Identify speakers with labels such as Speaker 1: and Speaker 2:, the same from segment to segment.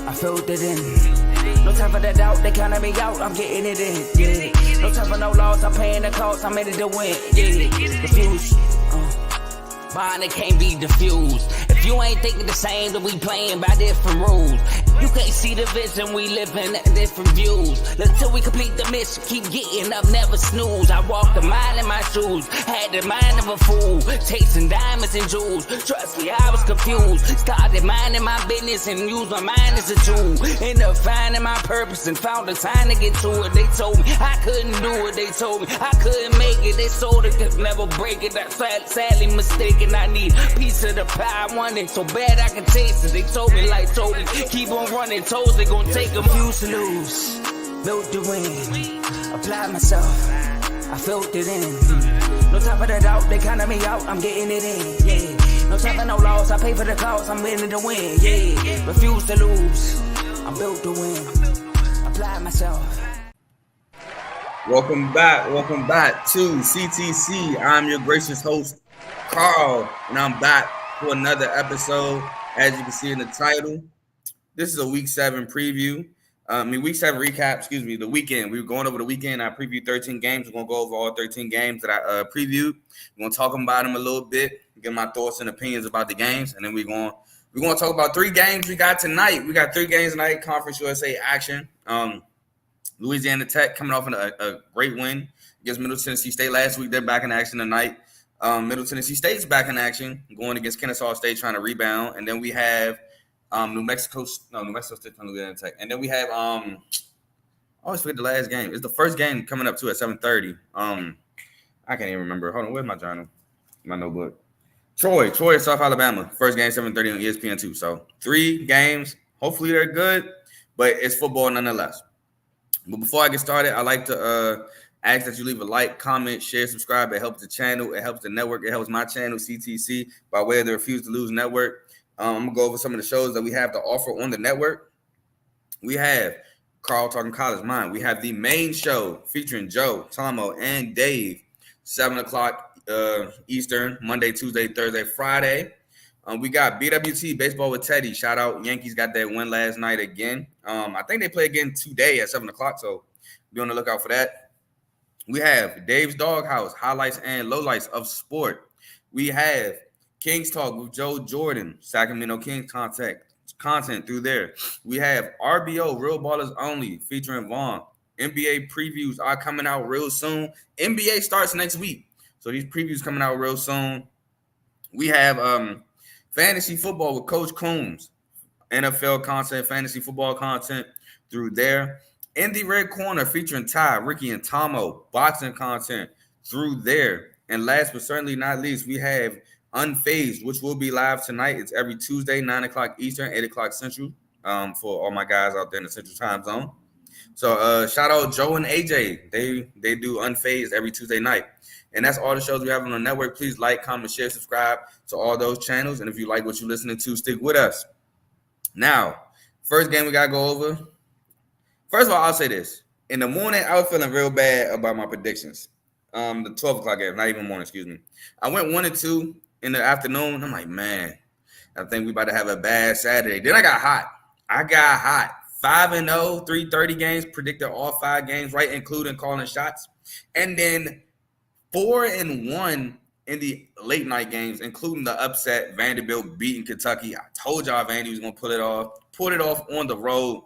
Speaker 1: I filled it in. No time for the doubt, they counted me out, I'm getting it in, yeah. No time for no loss, I'm paying the cost, I'm in it to win, yeah. Refuse, mine it can't be diffused. If you ain't thinking the same, then we playing by different rules. You can't see the vision, we living at different views. Until we complete the mission, keep getting up, never snooze. I walked a mile in my shoes, had the mind of a fool, chasing diamonds and jewels. Trust me, I was confused. Started minding my business and used my mind as a tool. Ended up finding my purpose and found the time to get to it. They told me I couldn't do it, they told me I couldn't make it. They sold it, could never break it. That's sadly mistaken. I need a piece of the pie, I want it so bad I can taste it. They told me like told me, keep on running, toes they gon' take them. Refuse to lose, built to win, apply myself, I filled it in. No time for the doubt, they counted me out, I'm getting it in, yeah. No time for no loss, I pay for the cost, I'm winning to win, yeah. Refuse to lose, I'm built to win, apply myself.
Speaker 2: Welcome back to CTC. I'm your gracious host, Carl, and I'm back for another episode. As you can see in the title, this is a Week 7 preview. Week 7 recap, the weekend. We were going over the weekend. I previewed 13 games. We're going to go over all 13 games that I previewed. We're going to talk about them a little bit, get my thoughts and opinions about the games, and then we're going to talk about 3 games we got tonight. We got 3 games tonight, Conference USA action. Louisiana Tech coming off a great win against Middle Tennessee State last week. They're back in action tonight. Middle Tennessee State's back in action, going against Kennesaw State, trying to rebound. And then we have New Mexico State from Louisiana Tech. And then we have I always forget the last game. It's the first game coming up too at 7:30. I can't even remember. Hold on, where's my journal? My notebook. Troy, South Alabama. First game 7:30 on ESPN 2. So 3 games. Hopefully they're good, but it's football nonetheless. But before I get started, I like to ask that you leave a like, comment, share, subscribe. It helps the channel. It helps the network. It helps my channel, CTC, by way of the Refuse to Lose network. I'm going to go over some of the shows that we have to offer on the network. We have Carl Talking College Mind. We have the main show featuring Joe, Tomo, and Dave, 7 o'clock Eastern, Monday, Tuesday, Thursday, Friday. We got BWT, Baseball with Teddy. Shout out. Yankees got that win last night again. I think they play again today at 7 o'clock, so be on the lookout for that. We have Dave's Doghouse, highlights and lowlights of sport. We have Kings Talk with Joe Jordan, Sacramento Kings content through there. We have RBO, Real Ballers Only, featuring Vaughn. NBA previews are coming out real soon. NBA starts next week, so these previews coming out real soon. We have fantasy football with Coach Coombs, NFL content, fantasy football content through there. In the Red Corner featuring Ty, Ricky, and Tomo, boxing content through there. And last but certainly not least, we have Unfazed, which will be live tonight. It's every Tuesday, 9 o'clock Eastern, 8 o'clock Central, for all my guys out there in the Central Time Zone. So shout out Joe and AJ. They do Unfazed every Tuesday night. And that's all the shows we have on the network. Please like, comment, share, subscribe to all those channels. And if you like what you're listening to, stick with us. Now, first game we got to go over. First of all, I'll say this. In the morning, I was feeling real bad about my predictions. The 12 o'clock game, not even morning, excuse me. I went 1-2 in the afternoon. I'm like, man, I think we about to have a bad Saturday. Then I got hot. 5-0, 330 games, predicted all 5 games, right, including calling shots. And then 4-1 in the late night games, including the upset, Vanderbilt beating Kentucky. I told y'all Vandy was going to pull it off on the road.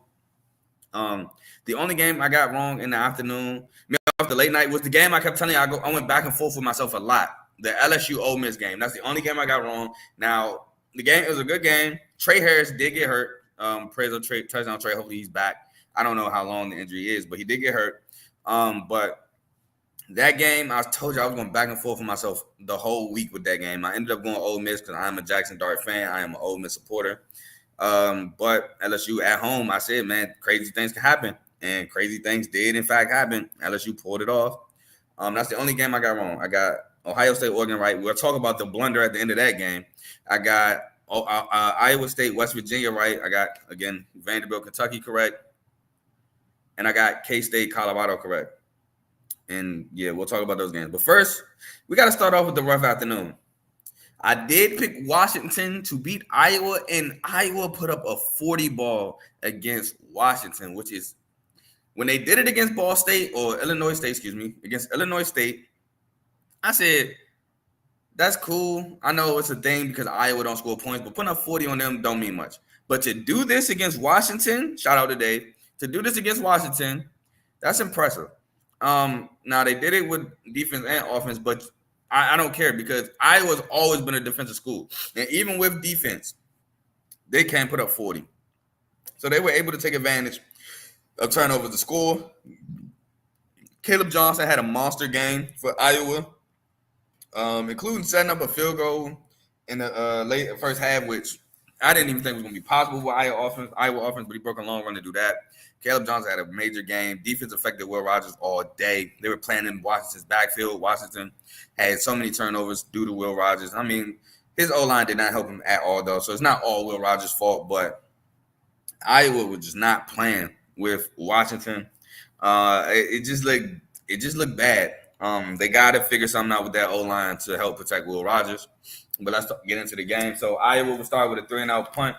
Speaker 2: The only game I got wrong in the afternoon, off the late night, was the game I kept telling you I went back and forth with myself a lot. The LSU Ole Miss game. That's the only game I got wrong. Now, the game, it was a good game. Trey Harris did get hurt. Praise on Trey, touchdown Trey. Hopefully he's back. I don't know how long the injury is, but he did get hurt. But that game, I told you I was going back and forth with myself the whole week with that game. I ended up going Ole Miss because I'm a Jackson Dart fan. I am an Ole Miss supporter. But LSU at home, I said, man, crazy things can happen. And crazy things did, in fact, happen. LSU pulled it off. That's the only game I got wrong. I got Ohio State, Oregon right. We'll talk about the blunder at the end of that game. I got Iowa State, West Virginia right. I got, again, Vanderbilt, Kentucky correct. And I got K-State, Colorado correct. And, yeah, we'll talk about those games. But first, we got to start off with the rough afternoon. I did pick Washington to beat Iowa, and Iowa put up a 40 ball against Washington, which is when they did it against Ball State or Illinois State, against Illinois State. I said, that's cool. I know it's a thing because Iowa don't score points, but putting up 40 on them don't mean much. But to do this against Washington, shout out to Dave, to do this against Washington, that's impressive. Now they did it with defense and offense, but I don't care because Iowa's always been a defensive school. And even with defense, they can't put up 40. So they were able to take advantage of turnovers to score. Caleb Johnson had a monster game for Iowa, including setting up a field goal in the late first half, which I didn't even think was going to be possible with Iowa offense, but he broke a long run to do that. Caleb Johnson had a major game. Defense affected Will Rogers all day. They were playing in Washington's backfield. Washington had so many turnovers due to Will Rogers. I mean, his O-line did not help him at all, though, so it's not all Will Rogers' fault, but Iowa was just not playing with Washington. It just looked bad. They got to figure something out with that O-line to help protect Will Rogers. But let's get into the game. So Iowa will start with a 3-and-out punt.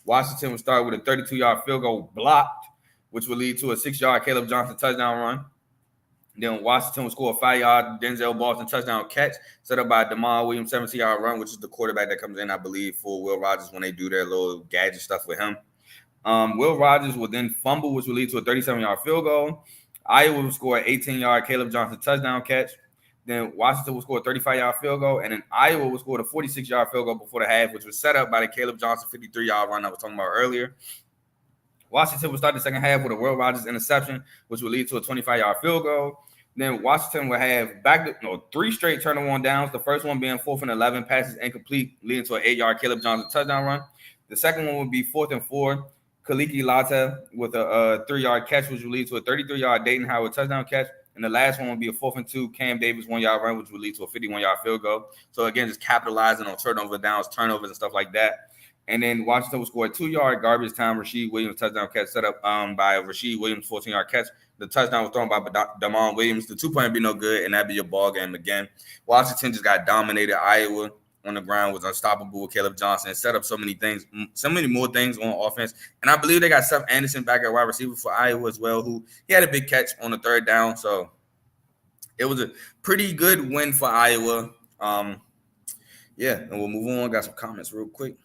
Speaker 2: Washington will start with a 32-yard field goal blocked, which will lead to a 6-yard Caleb Johnson touchdown run. Then Washington will score a 5-yard Denzel Boston touchdown catch set up by DeMar Williams 17-yard run, which is the quarterback that comes in, I believe, for Will Rogers when they do their little gadget stuff with him. Will Rogers will then fumble, which will lead to a 37-yard field goal. Iowa will score an 18-yard Caleb Johnson touchdown catch. Then Washington will score a 35-yard field goal. And then Iowa will score a 46-yard field goal before the half, which was set up by the Caleb Johnson 53-yard run I was talking about earlier. Washington will start the second half with a Will Rogers interception, which will lead to a 25-yard field goal. Then Washington will have three straight turnover on downs. The first one being 4th and 11, passes incomplete, leading to an 8-yard Caleb Johnson touchdown run. The second one would be 4th and 4. Kaliki Lata with a 3-yard catch, which will lead to a 33-yard Dayton Howard touchdown catch. And the last one will be a 4th and 2 Cam Davis 1-yard run, which will lead to a 51-yard field goal. So, again, just capitalizing on turnover downs, turnovers, and stuff like that. And then Washington will score a 2-yard garbage time Rasheed Williams touchdown catch set up by Rasheed Williams 14-yard catch. The touchdown was thrown by Damon Williams. The 2-point be no good, and that'd be your ball game again. Washington just got dominated. Iowa on the ground was unstoppable with Caleb Johnson. Set up so many more things on offense. And I believe they got Seth Anderson back at wide receiver for Iowa as well, who he had a big catch on the third down. So it was a pretty good win for Iowa. And we'll move on. Got some comments real quick.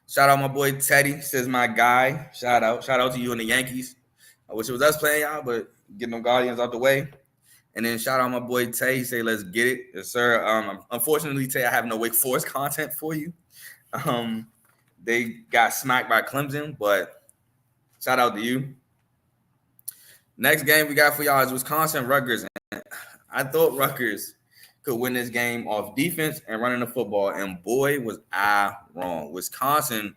Speaker 2: Shout out my boy Teddy, says my guy. Shout out to you and the Yankees. I wish it was us playing y'all, but getting them Guardians out the way. And then shout out my boy Tay. He say, let's get it. Yes, sir. Unfortunately, Tay, I have no Wake Forest content for you. They got smacked by Clemson, but shout out to you. Next game we got for y'all is Wisconsin-Rutgers. And I thought Rutgers could win this game off defense and running the football, and boy, was I wrong. Wisconsin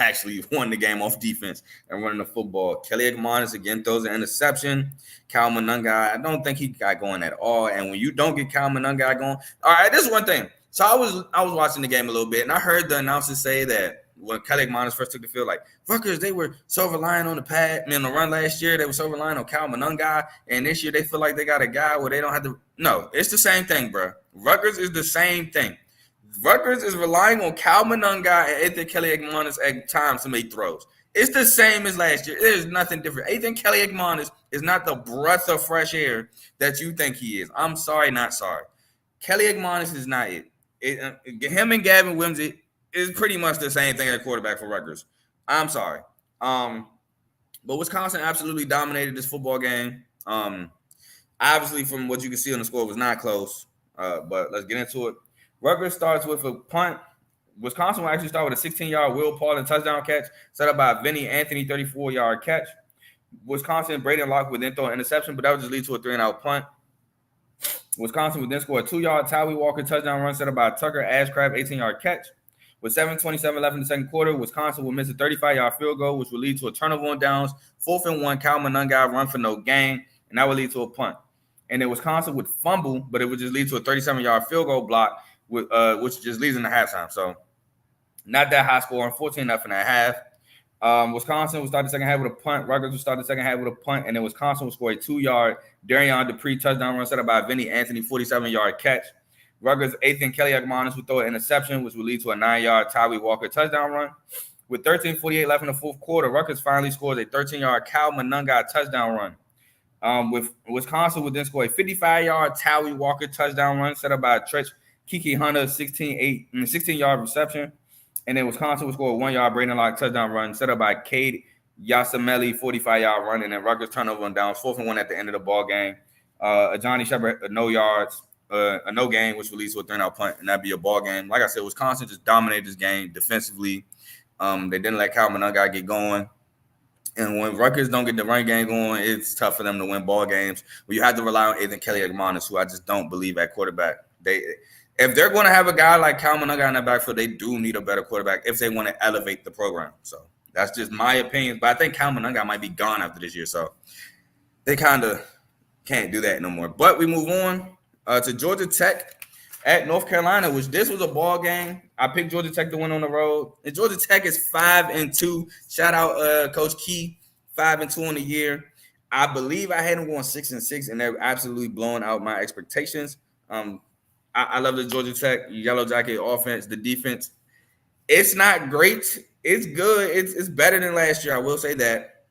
Speaker 2: actually won the game off defense and running the football. Kelly Ekmanis again throws an interception. Cal Monungai, I don't think he got going at all. And when you don't get Cal Monungai going, all right, this is one thing. So I was watching the game a little bit, and I heard the announcers say that when Kelly Ekmanis first took the field, like Rutgers, they were so reliant on the run last year. They were so reliant on Cal Monungai, and this year they feel like they got a guy where they don't have to. No, it's the same thing, bro. Rutgers is the same thing. Rutgers is relying on Cal Monungai and Ethan Kelly Ekmanis at times to make throws. It's the same as last year. There's nothing different. Ethan Kelly Ekmanis is not the breath of fresh air that you think he is. I'm sorry, not sorry. Kelly Ekmanis is not it. Him and Gavin Wimsey is pretty much the same thing at quarterback for Rutgers. I'm sorry. But Wisconsin absolutely dominated this football game. Obviously, from what you can see on the score, it was not close. But let's get into it. Rutgers starts with a punt. Wisconsin will actually start with a 16-yard Will Paulin touchdown catch set up by Vinny Anthony, 34-yard catch. Wisconsin, Braden Locke would then throw an interception, but that would just lead to a 3-and-out punt. Wisconsin would then score a 2-yard Tyree Walker touchdown run set up by Tucker Ashcraft, 18-yard catch. With 7:27 left in the second quarter, Wisconsin will miss a 35-yard field goal, which will lead to a turnover on downs, 4th and 1, Cal Monungai run for no gain, and that would lead to a punt. And then Wisconsin would fumble, but it would just lead to a 37-yard field goal block, which just leads into halftime. So not that high score, 14-0 at half. Wisconsin will start the second half with a punt. Rutgers will start the second half with a punt, and then Wisconsin will score a 2-yard Darion Dupree touchdown run set up by Vinny Anthony, 47-yard catch. Rutgers' Ethan Kelly Agmanis would throw an interception, which would lead to a 9-yard Tyree Walker touchdown run. With 13:48 left in the fourth quarter, Rutgers finally scores a 13-yard Cal Monunga touchdown run. With Wisconsin would then score a 55-yard Tyree Walker touchdown run set up by Tretch Kiki Hunter 16-yard reception. And then Wisconsin would score a 1-yard Braden Locke touchdown run set up by Cade Yasameli 45-yard run. And then Rutgers turnover on downs, 4th and 1 at the end of the ball game. A Johnny Shepard, no yards, a no gain, which would lead to a 3-and-out punt, and that'd be a ball game. Like I said, Wisconsin just dominated this game defensively. They didn't let Cal Monunga get going. And when Rutgers don't get the run game going, it's tough for them to win ball games. Well, you have to rely on Ethan Kelly Agmanis, who I just don't believe at quarterback. If they're going to have a guy like Cal Monunga in the backfield, they do need a better quarterback if they want to elevate the program. So that's just my opinion. But I think Cal Monunga might be gone after this year. So they kind of can't do that no more. But we move on to Georgia Tech at North Carolina, which this was a ball game. I picked Georgia Tech to win on the road. And Georgia Tech is 5-2. Shout out Coach Key, 5-2 on the year. I believe I had them going 6-6, and they're absolutely blowing out my expectations. I love the Georgia Tech Yellow Jacket offense. The defense, it's not great. It's good. It's better than last year. I will say that.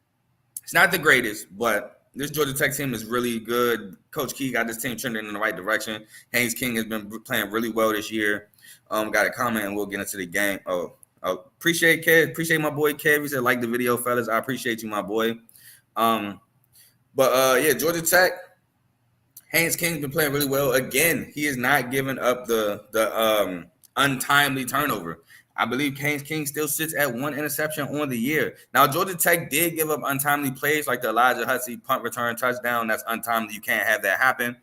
Speaker 2: It's not the greatest, but this Georgia Tech team is really good. Coach Key got this team trending in the right direction. Haynes King has been playing really well this year. Got a comment, and we'll get into the game. Appreciate Kev. Appreciate my boy Kev. He said, like the video, fellas. I appreciate you, my boy. Georgia Tech. Haynes King's been playing really well. Again, he is not giving up the untimely turnover. I believe Haynes King still sits at 1 interception on the year. Now, Georgia Tech did give up untimely plays like the Elijah Hussey punt return touchdown. That's untimely. You can't have that happen.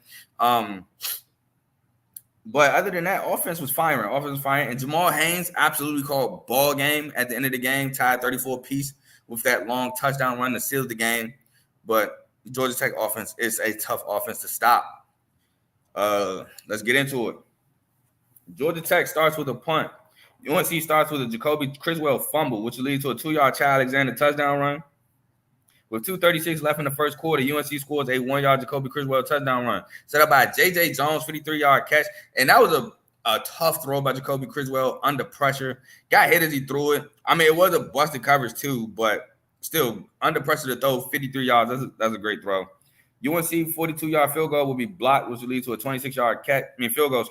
Speaker 2: But other than that, offense was firing. And Jamal Haynes absolutely called ball game at the end of the game, tied 34 apiece with that long touchdown run to seal the game. But Georgia Tech offense is a tough offense to stop. Let's get into it. Georgia Tech starts with a punt. UNC starts with a Jacoby Criswell fumble, which will lead to a 2-yard Chad Alexander touchdown run. With 2:36 left in the first quarter, UNC scores a 1-yard Jacoby Criswell touchdown run, set up by J.J. Jones, 53-yard catch. And that was a tough throw by Jacoby Criswell under pressure. Got hit as he threw it. I mean, it was a busted coverage too, but still, under pressure to throw 53 yards, that's a great throw. UNC 42-yard field goal will be blocked, which will lead to a 26-yard field goal,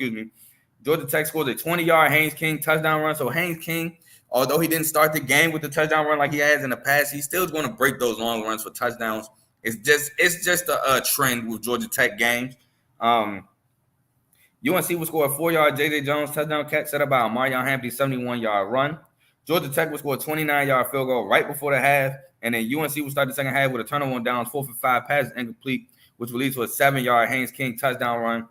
Speaker 2: Georgia Tech scores a 20-yard Haynes King touchdown run. So Haynes King, although he didn't start the game with the touchdown run like he has in the past, he's still going to break those long runs for touchdowns. It's just a trend with Georgia Tech games. UNC will score a 4-yard J.J. Jones touchdown catch set up by Marion Hampton 71-yard run. Georgia Tech will score a 29-yard field goal right before the half, and then UNC will start the second half with a turnover on downs, 4 for 5 passes incomplete, which will lead to a 7-yard Haynes King touchdown run.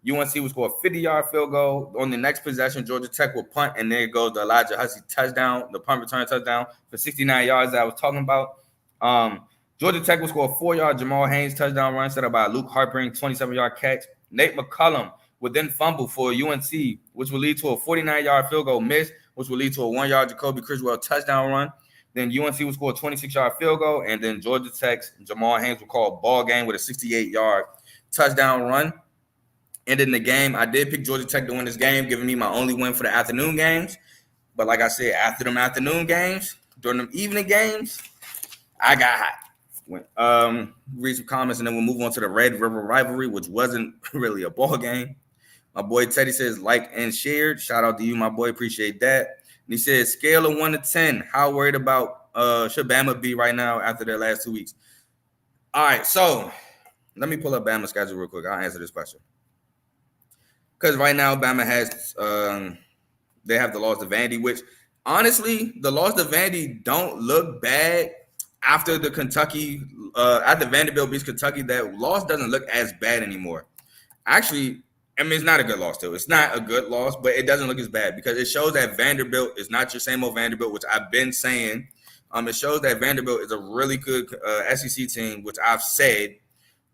Speaker 2: UNC will score a 50-yard field goal. On the next possession, Georgia Tech will punt, and there goes the Elijah Hussey touchdown, the punt return touchdown for 69 yards that I was talking about. Georgia Tech will score a 4-yard Jamal Haynes touchdown run set up by Luke Harpering, 27-yard catch. Nate McCullum would then fumble for UNC, which will lead to a 49-yard field goal miss, which will lead to a 1-yard Jacoby Criswell touchdown run. Then UNC will score a 26-yard field goal, and then Georgia Tech's Jamal Haynes will call a ball game with a 68-yard touchdown run. Ending the game, I did pick Georgia Tech to win this game, giving me my only win for the afternoon games. But like I said, after them afternoon games, during them evening games, I got hot. Read some comments, and then we'll move on to the Red River rivalry, which wasn't really a ball game. My boy Teddy says, like and shared. Shout out to you, my boy. Appreciate that. And he says, scale of 1 to 10. How worried about should Bama be right now after their last 2 weeks? All right, so let me pull up Bama's schedule real quick. I'll answer this question. Because right now, Bama has they have the loss to Vandy, which honestly, the loss to Vandy don't look bad after the Kentucky, after Vanderbilt beats Kentucky. That loss doesn't look as bad anymore. Actually, I mean, it's not a good loss, too. It's not a good loss, but it doesn't look as bad because it shows that Vanderbilt is not your same old Vanderbilt, which I've been saying. It shows that Vanderbilt is a really good SEC team, which I've said.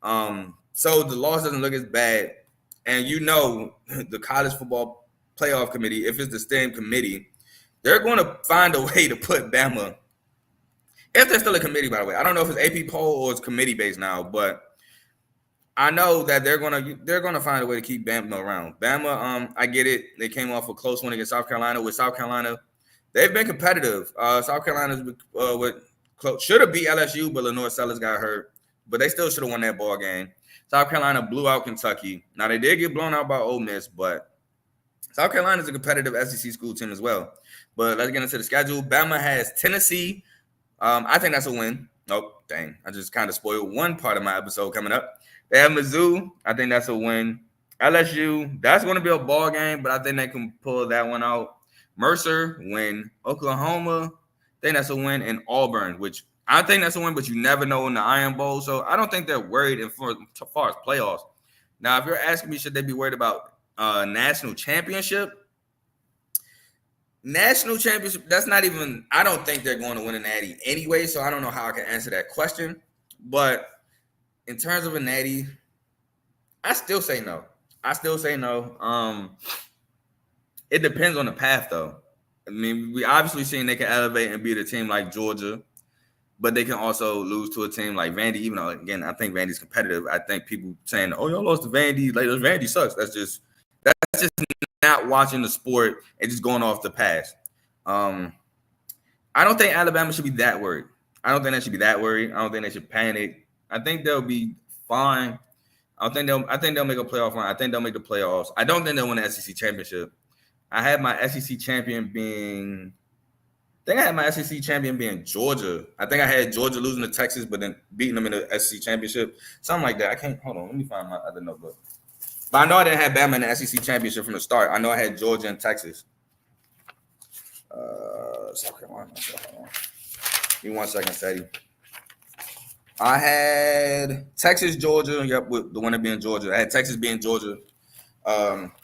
Speaker 2: So the loss doesn't look as bad. And you know, the college football playoff committee, if it's the same committee, they're going to find a way to put Bama. If they're still a committee, by the way. I don't know if it's AP poll or it's committee based now, but I know that they're gonna find a way to keep Bama around. Bama, I get it. They came off a close one against South Carolina. With South Carolina, they've been competitive. South Carolina's should have beat LSU, but Lenore Sellers got hurt. But they still should have won that ball game. South Carolina blew out Kentucky. Now they did get blown out by Ole Miss, but South Carolina is a competitive SEC school team as well. But let's get into the schedule. Bama has Tennessee. I think that's a win. Oh, dang. I just kind of spoiled one part of my episode coming up. They have Mizzou. I think that's a win. LSU, that's going to be a ball game, but I think they can pull that one out. Mercer, win. Oklahoma, I think that's a win. And Auburn, which I think that's a win, but you never know in the Iron Bowl. So I don't think they're worried as far as playoffs. Now, if you're asking me, should they be worried about national championship? National championship, that's not even, I don't think they're going to win a natty anyway, so I don't know how I can answer that question. But in terms of a natty, I still say no. It depends on the path, though. I mean, we obviously seen they can elevate and beat a team like Georgia, but they can also lose to a team like Vandy, even though, again, I think Vandy's competitive. I think people saying, oh, y'all lost to Vandy, like, Vandy sucks. That's just not watching the sport and just going off the past. I don't think Alabama should be that worried. I don't think they should be that worried. I don't think they should panic. I think they'll be fine. I think they'll make a playoff run. I think they'll make the playoffs. I don't think they'll win the SEC championship. I had my SEC champion being Georgia. I think I had Georgia losing to Texas, but then beating them in the SEC championship. Something like that. I can't, hold on. Let me find my other notebook. But I know I didn't have Bama in the SEC championship from the start. I know I had Georgia and Texas. South Carolina. Give me 1 second, Sadie. I had Texas, Georgia. Yep, with the winner being Georgia. I had Texas being Georgia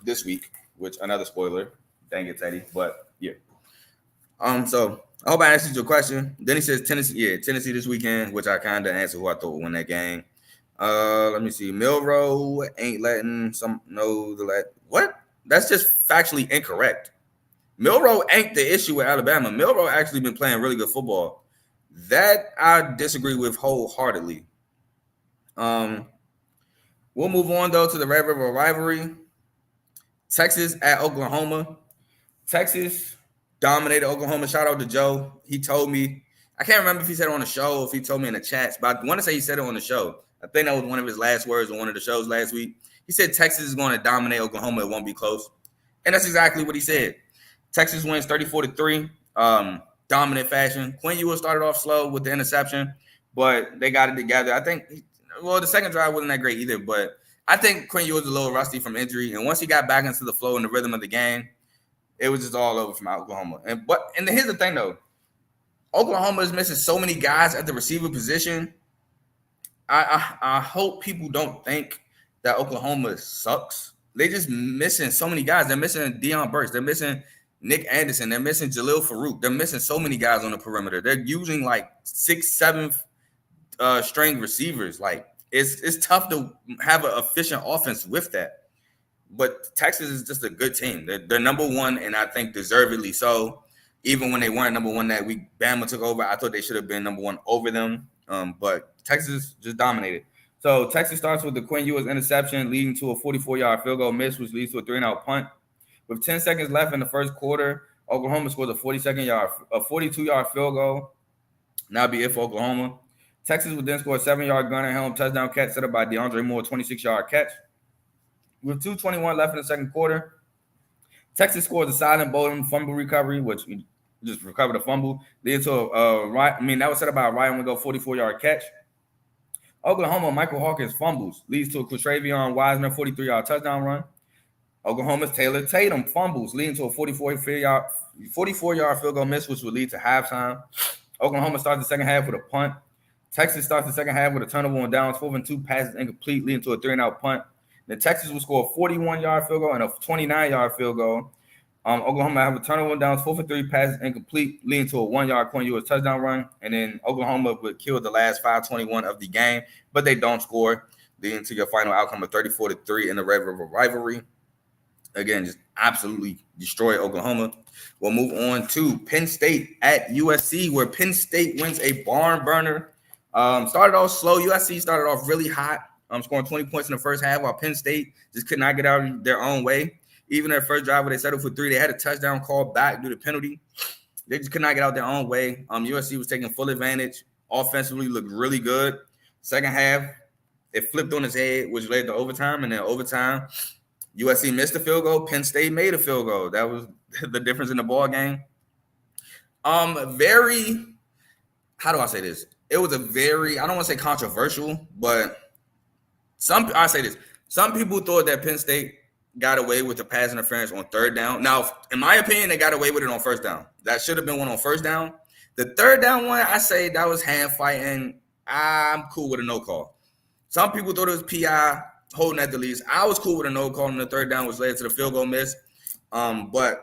Speaker 2: this week, which another spoiler. Dang it, Teddy. But yeah. So I hope I answered your question. Then he says Tennessee. Yeah, Tennessee this weekend, which I kind of answered who I thought would win that game. Let me see. Milroe ain't letting some know what? That's just factually incorrect. Milroe ain't the issue with Alabama. Milroe actually been playing really good football. That I disagree with wholeheartedly. We'll move on though to the Red River rivalry. Texas at Oklahoma. Texas dominated Oklahoma. Shout out to Joe. He told me, I can't remember if he said it on the show or if he told me in the chats, but I want to say he said it on the show. I think that was one of his last words on one of the shows last week. He said Texas is going to dominate Oklahoma. It won't be close. And that's exactly what he said. Texas wins 34-3, dominant fashion. Quinn Ewell started off slow with the interception, but they got it together. I think, the second drive wasn't that great either, but I think Quinn Ewell was a little rusty from injury. And once he got back into the flow and the rhythm of the game, it was just all over from Oklahoma. And here's the thing, though. Oklahoma is missing so many guys at the receiver position. I hope people don't think that Oklahoma sucks. They just missing so many guys. They're missing Deion Burks. They're missing Nick Anderson. They're missing Jalil Farouk. They're missing so many guys on the perimeter. They're using like 6th, 7th string receivers. Like it's tough to have an efficient offense with that. But Texas is just a good team. They're number one, and I think deservedly so. Even when they weren't number one that week, Bama took over. I thought they should have been number one over them. But Texas just dominated. So Texas starts with the Quinn Ewell's interception, leading to a 44-yard field goal miss, which leads to a 3-and-out punt. With 10 seconds left in the first quarter, Oklahoma scores a 42-yard field goal. Now be it for Oklahoma. Texas would then score a 7-yard gunner helm touchdown catch set up by DeAndre Moore, 26-yard catch. With 2:21 left in the second quarter, Texas scores a silent bowling fumble recovery, which just recovered a fumble. Leading to that was set up by a Ryan Wingo 44-yard catch. Oklahoma, Michael Hawkins fumbles, leads to a Quatravion Wiseman 43-yard touchdown run. Oklahoma's Taylor Tatum fumbles, leading to a 44-yard field goal miss, which would lead to halftime. Oklahoma starts the second half with a punt. Texas starts the second half with a turnover on downs, 4 and 2 passes incomplete, leading to a 3-and-out punt. Then Texas will score a 41-yard field goal and a 29-yard field goal. Oklahoma have a turnover on downs, 4 for 3 passes incomplete, leading to a 1-yard Quinn Ewell's touchdown run. And then Oklahoma would kill the last 5:21 of the game, but they don't score, leading to your final outcome of 34-3 in the Red River rivalry. Again, just absolutely destroy Oklahoma. We'll move on to Penn State at USC, where Penn State wins a barn burner. Started off slow. USC started off really hot. scoring 20 points in the first half, while Penn State just could not get out of their own way. Even their first drive where they settled for 3, they had a touchdown called back due to penalty. They just could not get out their own way. USC was taking full advantage. Offensively looked really good. Second half, it flipped on its head, which led to overtime. And then overtime, USC missed a field goal. Penn State made a field goal. That was the difference in the ball game. Very, how do I say this? It was a very, I don't want to say controversial, but I say this. Some people thought that Penn State got away with the pass interference on third down. Now, in my opinion, they got away with it on first down. That should have been one on first down. The third down one, I say that was hand fighting. I'm cool with a no call. Some people thought it was PI holding at the least. I was cool with a no call on the third down, which led to the field goal miss. But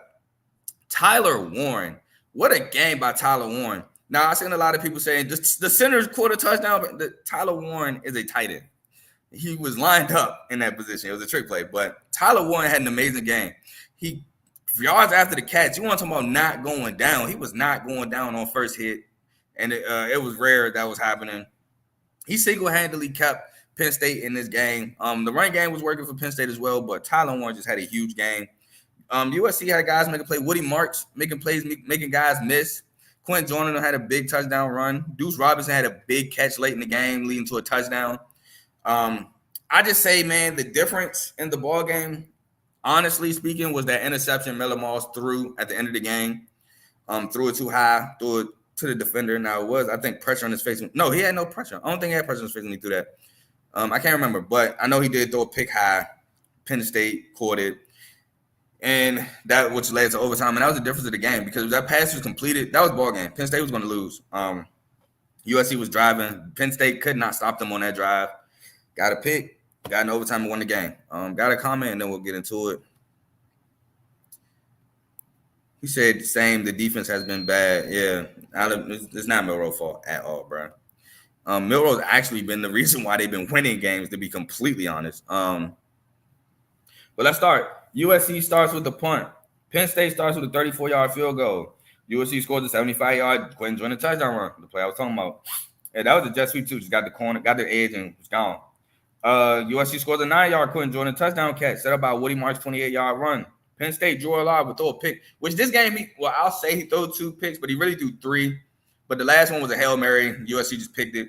Speaker 2: Tyler Warren, what a game by Tyler Warren. Now, I've seen a lot of people saying just the center's quarter touchdown, but Tyler Warren is a tight end. He was lined up in that position. It was a trick play, but Tyler Warren had an amazing game. He yards after the catch. You want to talk about not going down? He was not going down on first hit, and it was rare that was happening. He single-handedly kept Penn State in this game. The run game was working for Penn State as well, but Tyler Warren just had a huge game. USC had guys making plays. Woody Marks making plays, making guys miss. Quentin Jordan had a big touchdown run. Deuce Robinson had a big catch late in the game, leading to a touchdown. I just say, man, the difference in the ball game, honestly speaking, was that interception Miller Moss threw at the end of the game. Threw it too high, threw it to the defender. Now, it was, I think, pressure on his face. No, he had no pressure. I don't think he had pressure on his face when he threw that. I can't remember, but I know he did throw a pick high. Penn State caught it. And that which led to overtime. And that was the difference of the game because if that pass was completed, that was ball game. Penn State was going to lose. USC was driving. Penn State could not stop them on that drive. Got a pick, got an overtime and won the game. Got a comment, and then we'll get into it. He said, same, the defense has been bad. Yeah, it's not Milroe's fault at all, bro. Milroe's actually been the reason why they've been winning games, to be completely honest. But let's start. USC starts with the punt. Penn State starts with a 34-yard field goal. USC scores a 75-yard Quentin Jordan touchdown run, the play I was talking about. Yeah, that was a jet sweep, too. Just got the corner, got the edge, and was gone. USC scores a 9-yard Quentin Jordan touchdown catch set up by Woody Marks' 28-yard run. Penn State, Drew Allard would throw a pick, which this game, I'll say he threw 2 picks, but he really threw 3. But the last one was a Hail Mary. USC just picked it.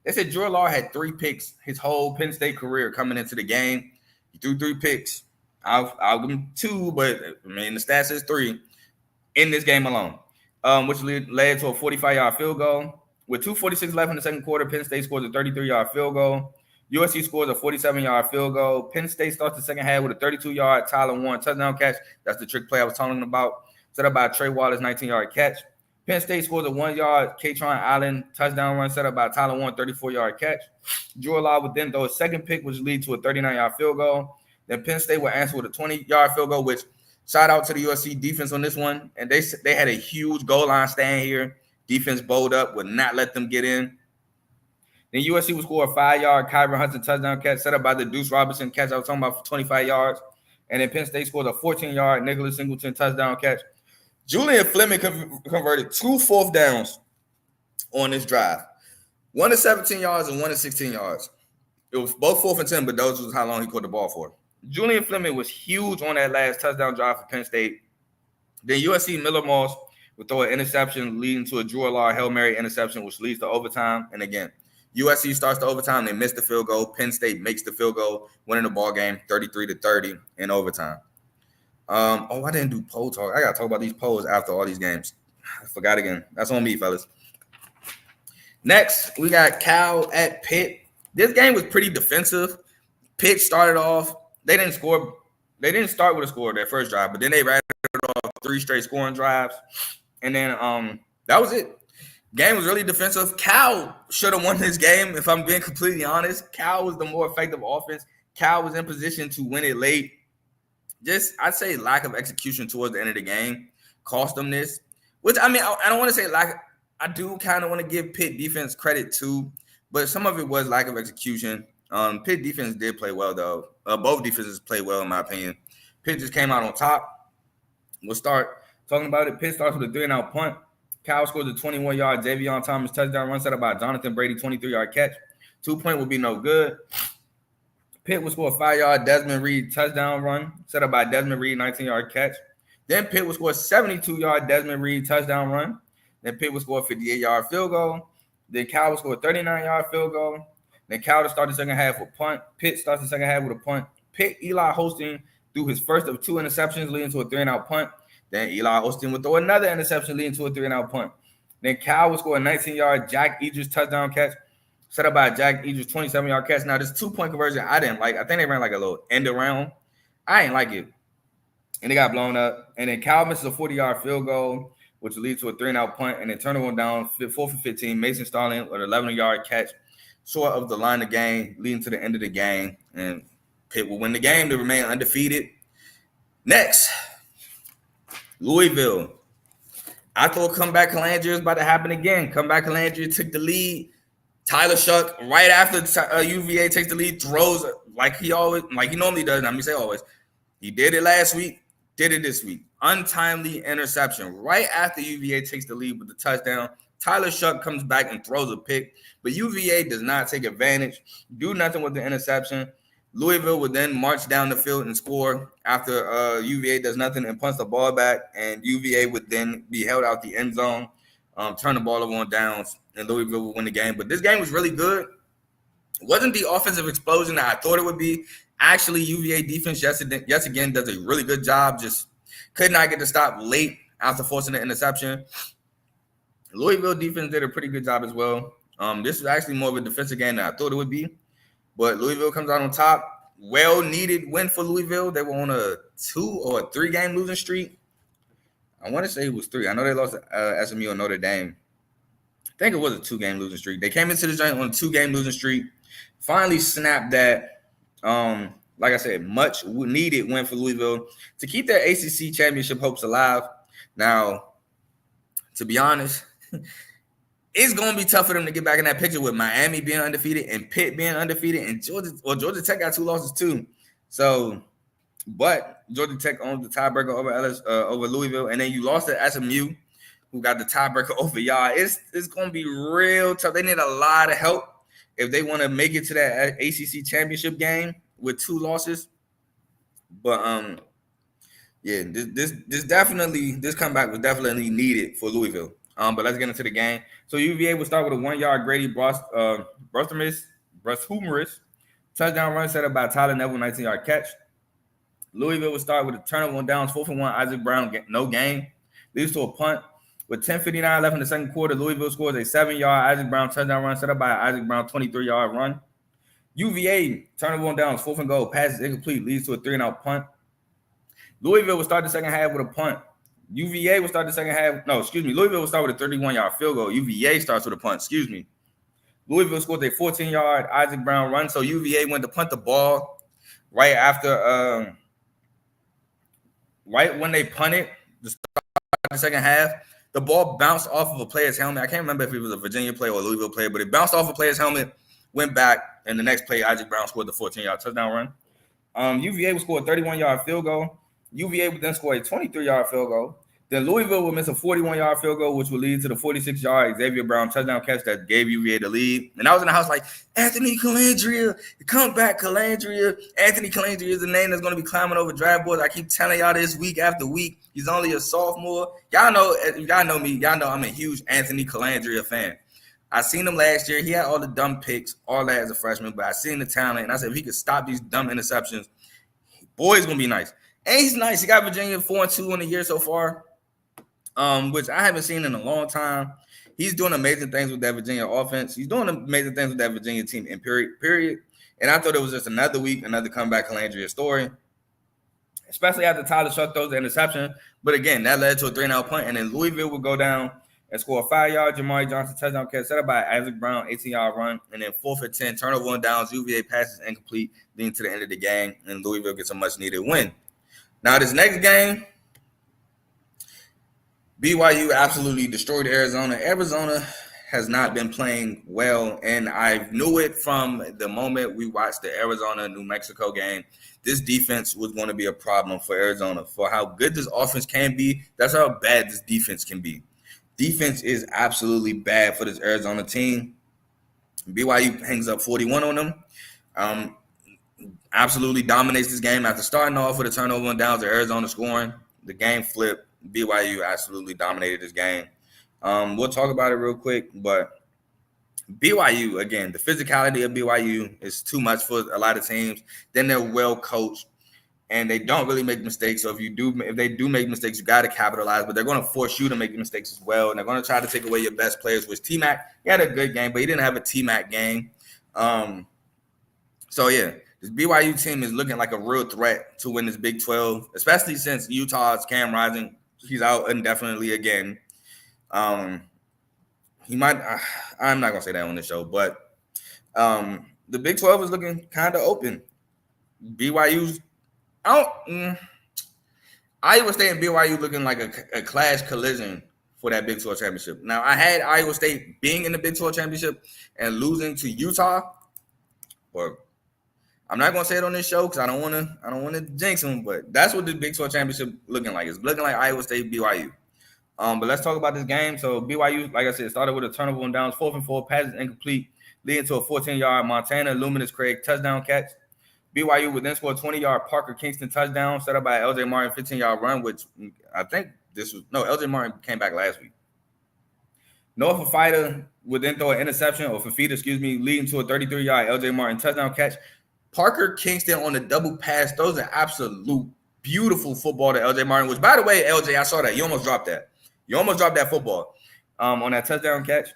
Speaker 2: They said Drew Allard had 3 picks his whole Penn State career coming into the game. He threw 3 picks. I'll give him 2, but I mean, the stat says 3 in this game alone, which led to a 45-yard field goal. With 2:46 left in the second quarter, Penn State scores a 33-yard field goal. USC scores a 47-yard field goal. Penn State starts the second half with a 32-yard Tyler Warren touchdown catch. That's the trick play I was talking about. Set up by Trey Wallace, 19-yard catch. Penn State scores a 1-yard Katron Allen touchdown run set up by Tyler Warren, 34-yard catch. Drew Allard would then throw a second pick, which leads to a 39-yard field goal. Then Penn State would answer with a 20-yard field goal, which shout out to the USC defense on this one. And they had a huge goal line stand here. Defense bowled up, would not let them get in. Then USC would score a 5-yard Kyron Hudson touchdown catch set up by the Deuce Robinson catch I was talking about for 25 yards. And then Penn State scored a 14-yard Nicholas Singleton touchdown catch. Julian Fleming converted 2 fourth downs on this drive. 1 to 17 yards and 1 to 16 yards. It was both 4th and 10, but those was how long he caught the ball for. Julian Fleming was huge on that last touchdown drive for Penn State. Then USC Miller Moss would throw an interception leading to a Drew Allard Hail Mary interception, which leads to overtime. And again, USC starts the overtime. They missed the field goal. Penn State makes the field goal, winning the ball game 33-30 in overtime. I didn't do poll talk. I got to talk about these polls after all these games. I forgot again. That's on me, fellas. Next, we got Cal at Pitt. This game was pretty defensive. Pitt started off. They didn't score. They didn't start with a score their first drive, but then they rattled off 3 straight scoring drives. And then that was it. Game was really defensive. Cal should have won this game, if I'm being completely honest. Cal was the more effective offense. Cal was in position to win it late. Just, I'd say lack of execution towards the end of the game cost them this. Which, I mean, I don't want to say lack. I do kind of want to give Pitt defense credit too, but some of it was lack of execution. Pitt defense did play well, though. Both defenses played well, in my opinion. Pitt just came out on top. We'll start talking about it. Pitt starts with a 3-and-out punt. Cal scores a 21-yard Javion Thomas touchdown run set up by Jonathan Brady, 23-yard catch. 2-point would be no good. Pitt would score a 5-yard Desmond Reed touchdown run set up by Desmond Reed, 19-yard catch. Then Pitt would score a 72-yard Desmond Reed touchdown run. Then Pitt would score a 58-yard field goal. Then Cal would score a 39-yard field goal. Then Cal to start the second half with a punt. Pitt starts the second half with a punt. Pitt, Eli Holstein threw his first of 2 interceptions, leading to a 3-and-out punt. Then Eli Holstein would throw another interception, leading to a 3-and-out punt. Then Cal would score a 19-yard Jack Idris touchdown catch, set up by Jack Idris 27-yard catch. Now, this 2-point conversion I didn't like. I think they ran like a little end around. I didn't like it. And they got blown up. And then Cal misses a 40-yard field goal, which will lead to a 3-and-out punt. And then turnover down, 4 for 15. Mason Starling with an 11-yard catch, short of the line of game, leading to the end of the game. And Pitt will win the game to remain undefeated. Next, Louisville. I thought comeback Calandria was about to happen again. Comeback Calandria took the lead. Tyler Shuck, right after UVA takes the lead, throws like he normally does. I'm gonna say always. He did it last week, did it this week. Untimely interception. Right after UVA takes the lead with the touchdown, Tyler Shuck comes back and throws a pick, but UVA does not take advantage, do nothing with the interception. Louisville would then march down the field and score after UVA does nothing and punts the ball back, and UVA would then be held out the end zone, turn the ball over on downs, and Louisville would win the game. But this game was really good. It wasn't the offensive explosion that I thought it would be. Actually, UVA defense yes again does a really good job. Just could not get the stop late after forcing the interception. Louisville defense did a pretty good job as well. This was actually more of a defensive game than I thought it would be. But Louisville comes out on top. Well-needed win for Louisville. They were on a 2 or a 3-game losing streak. I want to say it was 3. I know they lost to SMU and Notre Dame. I think it was a 2-game losing streak. They came into the joint on a 2-game losing streak. Finally snapped that, like I said, much needed win for Louisville to keep their ACC championship hopes alive. Now, to be honest, it's going to be tough for them to get back in that picture with Miami being undefeated and Pitt being undefeated, and Georgia Tech got 2 losses too. So, but Georgia Tech owns the tiebreaker over Louisville, and then you lost to SMU, who got the tiebreaker over y'all. It's going to be real tough. They need a lot of help if they want to make it to that ACC championship game with 2 losses. But yeah, this comeback was definitely needed for Louisville. But let's get into the game. So UVA will start with a 1-yard Grady Brushumeris touchdown run set up by Tyler Neville, 19-yard catch. Louisville will start with a turnover on downs, 4 for 1. Isaac Brown, no gain. Leads to a punt. With 10:59 left in the second quarter, Louisville scores a 7-yard Isaac Brown touchdown run set up by Isaac Brown, 23-yard run. UVA turnover on downs, 4th and goal, passes incomplete, leads to a 3-and-out punt. Louisville will start the second half with a punt. UVA will start the second half. Louisville will start with a 31-yard field goal. UVA starts with a punt. Louisville scores a 14-yard Isaac Brown run. So UVA went to punt the ball right after, right when they punted to start the second half. The ball bounced off of a player's helmet. I can't remember if it was a Virginia player or a Louisville player, but it bounced off a player's helmet, went back, and the next play, Isaac Brown scored the 14-yard touchdown run. UVA would score a 31-yard field goal. UVA would then score a 23-yard field goal. Then Louisville would miss a 41-yard field goal, which would lead to the 46-yard Xavier Brown touchdown catch that gave UVA the lead. And I was in the house like, Anthony Calandria, come back, Calandria. Anthony Calandria is the name that's going to be climbing over draft boards. I keep telling y'all this week after week. He's only a sophomore. Y'all know me. Y'all know I'm a huge Anthony Calandria fan. I seen him last year. He had all the dumb picks, all that as a freshman, but I seen the talent, and I said if he could stop these dumb interceptions, boy, he's going to be nice. And he's nice. He got Virginia 4-2 in the year so far, which I haven't seen in a long time. He's doing amazing things with that Virginia offense. He's doing amazing things with that Virginia team in period. And I thought it was just another week, another comeback Calandria story, especially after Tyler Shuck throws the interception. But again, that led to a 3-and-out punt. And then Louisville would go down and score a 5-yard Jamari Johnson touchdown catch set up by Isaac Brown, 18-yard run. And then 4 for 10, turnover on downs. UVA passes incomplete, leading to the end of the game. And Louisville gets a much-needed win. Now, this next game, BYU absolutely destroyed Arizona. Arizona has not been playing well, and I knew it from the moment we watched the Arizona-New Mexico game. This defense was going to be a problem for Arizona. For how good this offense can be, that's how bad this defense can be. Defense is absolutely bad for this Arizona team. BYU hangs up 41 on them. Absolutely dominates this game after starting off with a turnover and downs to Arizona scoring. The game flipped. BYU absolutely dominated this game. We'll talk about it real quick, but BYU, again, the physicality of BYU is too much for a lot of teams. Then they're well coached, and they don't really make mistakes. So if they do make mistakes, you got to capitalize. But they're going to force you to make mistakes as well, and they're going to try to take away your best players. Which T-Mac, he had a good game, but he didn't have a T-Mac game. So yeah, this BYU team is looking like a real threat to win this Big 12, especially since Utah's Cam Rising, he's out indefinitely again. He might. I'm not gonna say that on the show, but the Big 12 is looking kind of open. BYU's Iowa State and BYU looking like a clash collision for that Big 12 championship. Now, I had Iowa State being in the Big 12 championship and losing to Utah, or I'm not gonna say it on this show because I don't want to jinx them, but that's what the Big 12 championship looking like. It's looking like Iowa State, BYU. But let's talk about this game. So BYU, like I said, started with a turnover on downs, 4th and 4, passes incomplete, leading to a 14-yard Montana Luminous Craig touchdown catch. BYU would then score a 20-yard Parker Kingston touchdown set up by LJ Martin 15-yard run, which I think LJ Martin came back last week. Noah Fafita would then throw an interception, leading to a 33-yard LJ Martin touchdown catch. Parker Kingston on the double pass throws an absolute beautiful football to LJ Martin, which, by the way, LJ, I saw that. You almost dropped that. You almost dropped that football on that touchdown catch.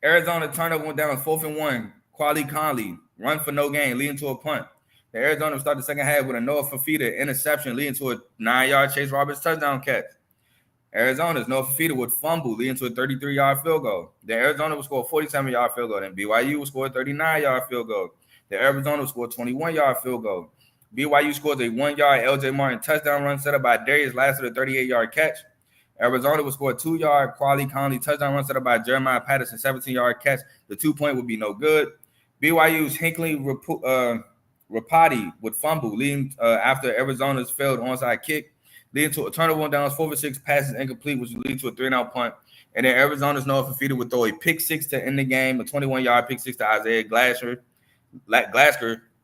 Speaker 2: Arizona turnover went down 4th and 1. Quali Conley, run for no gain, leading to a punt. The Arizona started the second half with a Noah Fafita interception, leading to a 9-yard Chase Roberts touchdown catch. Arizona's Noah Fafita would fumble, leading to a 33-yard field goal. The Arizona would score a 47-yard field goal. Then BYU would score a 39-yard field goal. The Arizona would score a 21-yard field goal. BYU scores a 1-yard LJ Martin touchdown run set up by Darius Lassiter, a 38-yard catch. Arizona would score a 2-yard Quali Conley touchdown run set up by Jeremiah Patterson, 17-yard catch. The 2-point would be no good. BYU's Hinckley Rapati would fumble, leading after Arizona's failed onside kick, leading to a turnover on downs, 4 for 6 passes incomplete, which would lead to a 3-and-out punt. And then Arizona's Noah Fafita would throw a pick six to end the game, a 21-yard pick six to Isaiah Glasker,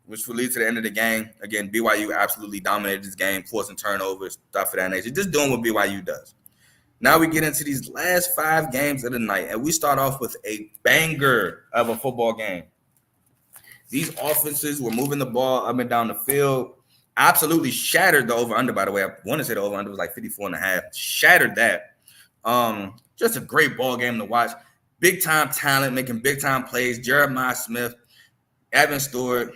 Speaker 2: which would lead to the end of the game. Again, BYU absolutely dominated this game, forcing turnovers, stuff of that nature, just doing what BYU does. Now we get into these last 5 games of the night, and we start off with a banger of a football game. These offenses were moving the ball up and down the field. Absolutely shattered the over-under, by the way. I want to say the over-under was like 54.5. Shattered that. Just a great ball game to watch. Big-time talent, making big-time plays. Jeremiah Smith, Evan Stewart,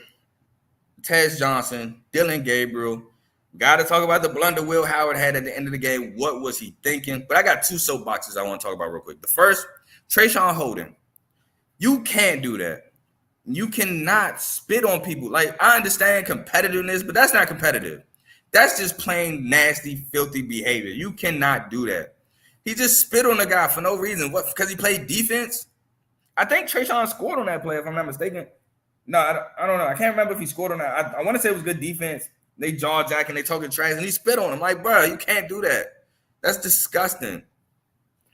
Speaker 2: Tez Johnson, Dylan Gabriel. Got to talk about the blunder Will Howard had at the end of the game. What was he thinking? But I got 2 soapboxes I want to talk about real quick. The first, Trayshawn Holden. You can't do that. You cannot spit on people. Like, I understand competitiveness, but that's not competitive. That's just plain nasty, filthy behavior. You cannot do that. He just spit on the guy for no reason. What? Because he played defense? I think Trayshawn scored on that play, if I'm not mistaken. No, I don't know. I can't remember if he scored on that. I want to say it was good defense. They jaw jacking, they talking trash, and he spit on him. Like, bro, you can't do that. That's disgusting.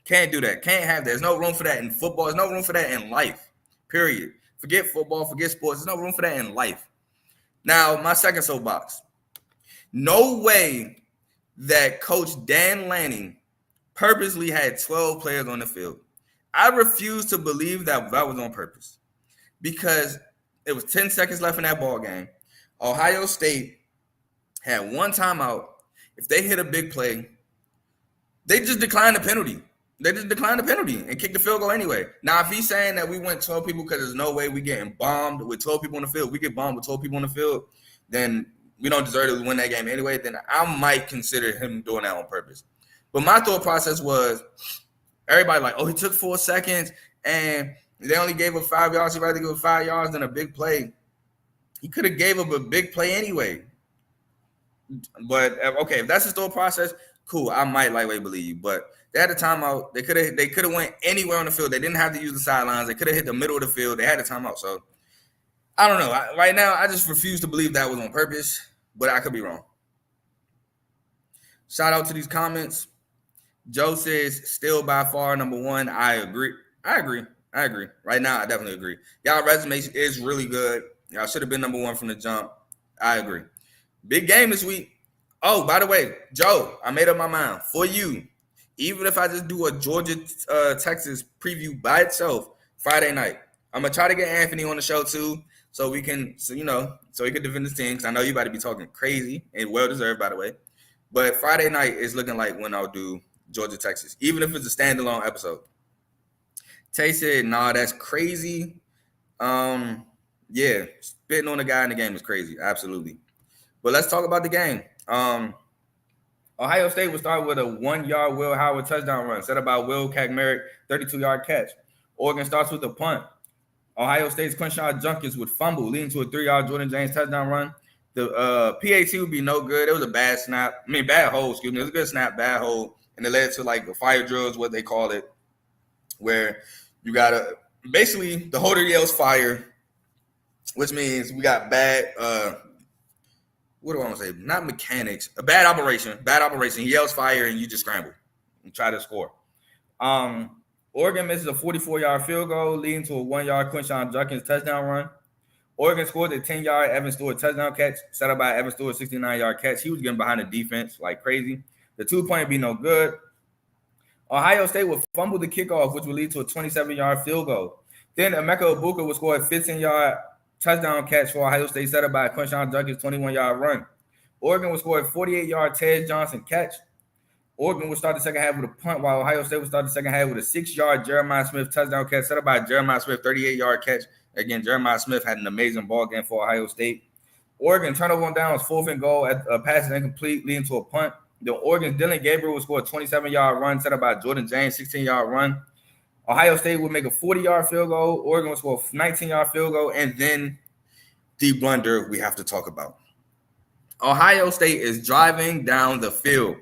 Speaker 2: Can't do that. Can't have that. There's no room for that in football. There's no room for that in life, period. Forget football, forget sports. There's no room for that in life. Now, my second soapbox. No way that Coach Dan Lanning purposely had 12 players on the field. I refuse to believe that was on purpose because it was 10 seconds left in that ball game. Ohio State had 1 timeout. If they hit a big play, they just declined the penalty. They just declined the penalty and kicked the field goal anyway. Now, if he's saying that we went 12 people because there's no way we getting bombed with 12 people on the field, we get bombed with 12 people on the field, then we don't deserve to win that game anyway, then I might consider him doing that on purpose. But my thought process was everybody like, oh, he took 4 seconds and they only gave up 5 yards. He'd rather give up 5 yards than a big play. He could have gave up a big play anyway. But, okay, if that's his thought process, cool, I might lightweight believe you. But they had a timeout. They could have went anywhere on the field. They didn't have to use the sidelines. They could have hit the middle of the field. They had a timeout. So, I don't know. Right now, I just refuse to believe that was on purpose, but I could be wrong. Shout out to these comments. Joe says, still by far number 1. I agree. I agree. Right now, I definitely agree. Y'all resume is really good. Y'all should have been number one from the jump. I agree. Big game this week. Oh, by the way, Joe, I made up my mind for you. Even if I just do a Georgia Texas preview by itself Friday night, I'm gonna try to get Anthony on the show too, so we can, so he can defend his team. Because I know you about to be talking crazy and well deserved, by the way. But Friday night is looking like when I'll do Georgia Texas, even if it's a standalone episode. Tay said, "Nah, that's crazy." Yeah, spitting on a guy in the game is crazy, absolutely. But let's talk about the game. Ohio State will start with a 1-yard Will Howard touchdown run, set up by Will Kagmerich, 32-yard catch. Oregon starts with a punt. Ohio State's Quinshon Junkins would fumble, leading to a 3-yard Jordan James touchdown run. The PAT would be no good. It was a bad snap. Bad hold, excuse me. It was a good snap, bad hold. And it led to like a fire drill is what they call it, where you got to basically the holder yells fire, which means we got bad what do I want to say? Not mechanics. A bad operation. Bad operation. He yells fire and you just scramble and try to score. Oregon misses a 44-yard field goal, leading to a 1-yard Quinshon Junkins touchdown run. Oregon scored a 10-yard Evan Stewart touchdown catch, set up by Evan Stewart, 69-yard catch. He was getting behind the defense like crazy. The 2-point would be no good. Ohio State would fumble the kickoff, which would lead to a 27-yard field goal. Then Emeka Ibuka would score a 15-yard touchdown catch for Ohio State, set up by Quinshon Junkins' 21-yard run. Oregon would score a 48-yard Ted Johnson catch. Oregon would start the second half with a punt, while Ohio State would start the second half with a 6-yard Jeremiah Smith touchdown catch, set up by Jeremiah Smith, 38-yard catch. Again, Jeremiah Smith had an amazing ball game for Ohio State. Oregon turnover on down was 4th and goal. Pass is incomplete, leading to a punt. The Oregon's Dylan Gabriel would score a 27-yard run, set up by Jordan James, 16-yard run. Ohio State would make a 40-yard field goal. Oregon would score a 19-yard field goal. And then the blunder we have to talk about. Ohio State is driving down the field.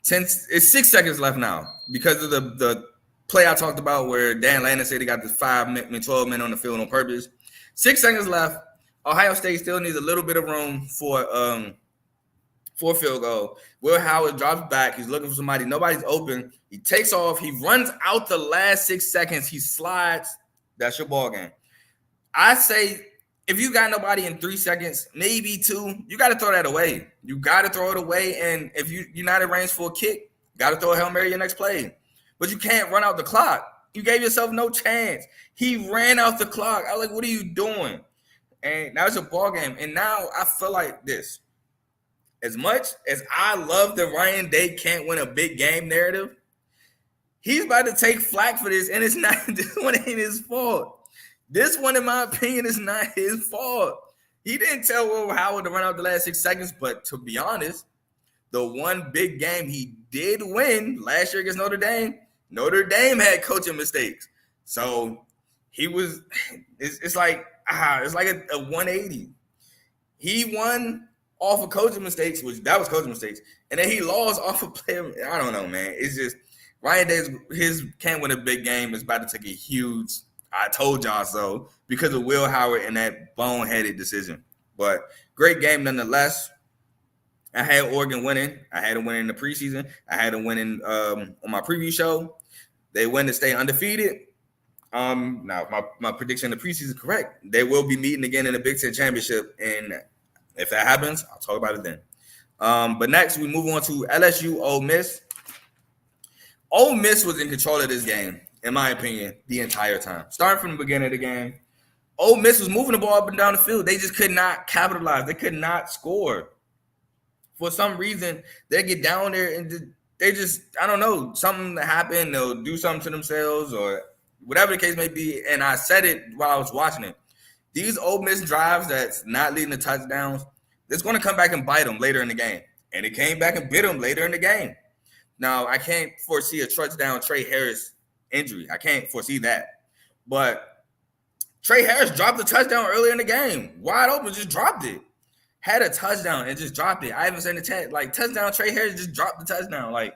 Speaker 2: It's 6 seconds left now because of the play I talked about where Dan Lanning said he got the 12 men on the field on purpose. 6 seconds left. Ohio State still needs a little bit of room for field goal. Will Howard drops back. He's looking for somebody. Nobody's open. He takes off. He runs out the last 6 seconds. He slides. That's your ball game. I say if you got nobody in 3 seconds, maybe 2, you got to throw that away. You got to throw it away. And if you're not in range for a kick, got to throw a Hail Mary your next play. But you can't run out the clock. You gave yourself no chance. He ran out the clock. I was like, what are you doing? And that was a ball game. And now I feel like this. As much as I love the Ryan Day can't win a big game narrative, he's about to take flack for this, and it's not. This one ain't his fault. This one, in my opinion, is not his fault. He didn't tell Will Howard to run out the last 6 seconds, but to be honest, the one big game he did win last year against Notre Dame had coaching mistakes. So he was. It's like a 180. He won off of coaching mistakes, that was coaching mistakes, and then he lost off of player. I don't know, man. It's just Ryan Day's his can't win a big game is about to take a huge I told y'all so because of Will Howard and that boneheaded decision. But great game nonetheless. I had Oregon winning. I had them winning in the preseason. I had them winning on my preview show. They win to stay undefeated. Now my prediction in the preseason is correct. They will be meeting again in the Big Ten Championship, and if that happens, I'll talk about it then. But next, we move on to LSU Ole Miss. Ole Miss was in control of this game, in my opinion, the entire time. Starting from the beginning of the game, Ole Miss was moving the ball up and down the field. They just could not capitalize. They could not score. For some reason, they get down there and they just, I don't know, something happened. They'll do something to themselves or whatever the case may be. And I said it while I was watching it. These Ole Miss drives that's not leading to touchdowns, it's going to come back and bite them later in the game. And it came back and bit them later in the game. Now, I can't foresee a touchdown Trey Harris injury. I can't foresee that. But Trey Harris dropped the touchdown earlier in the game. Wide open, just dropped it. Had a touchdown and just dropped it. I even said in the chat, like, touchdown Trey Harris just dropped the touchdown. Like,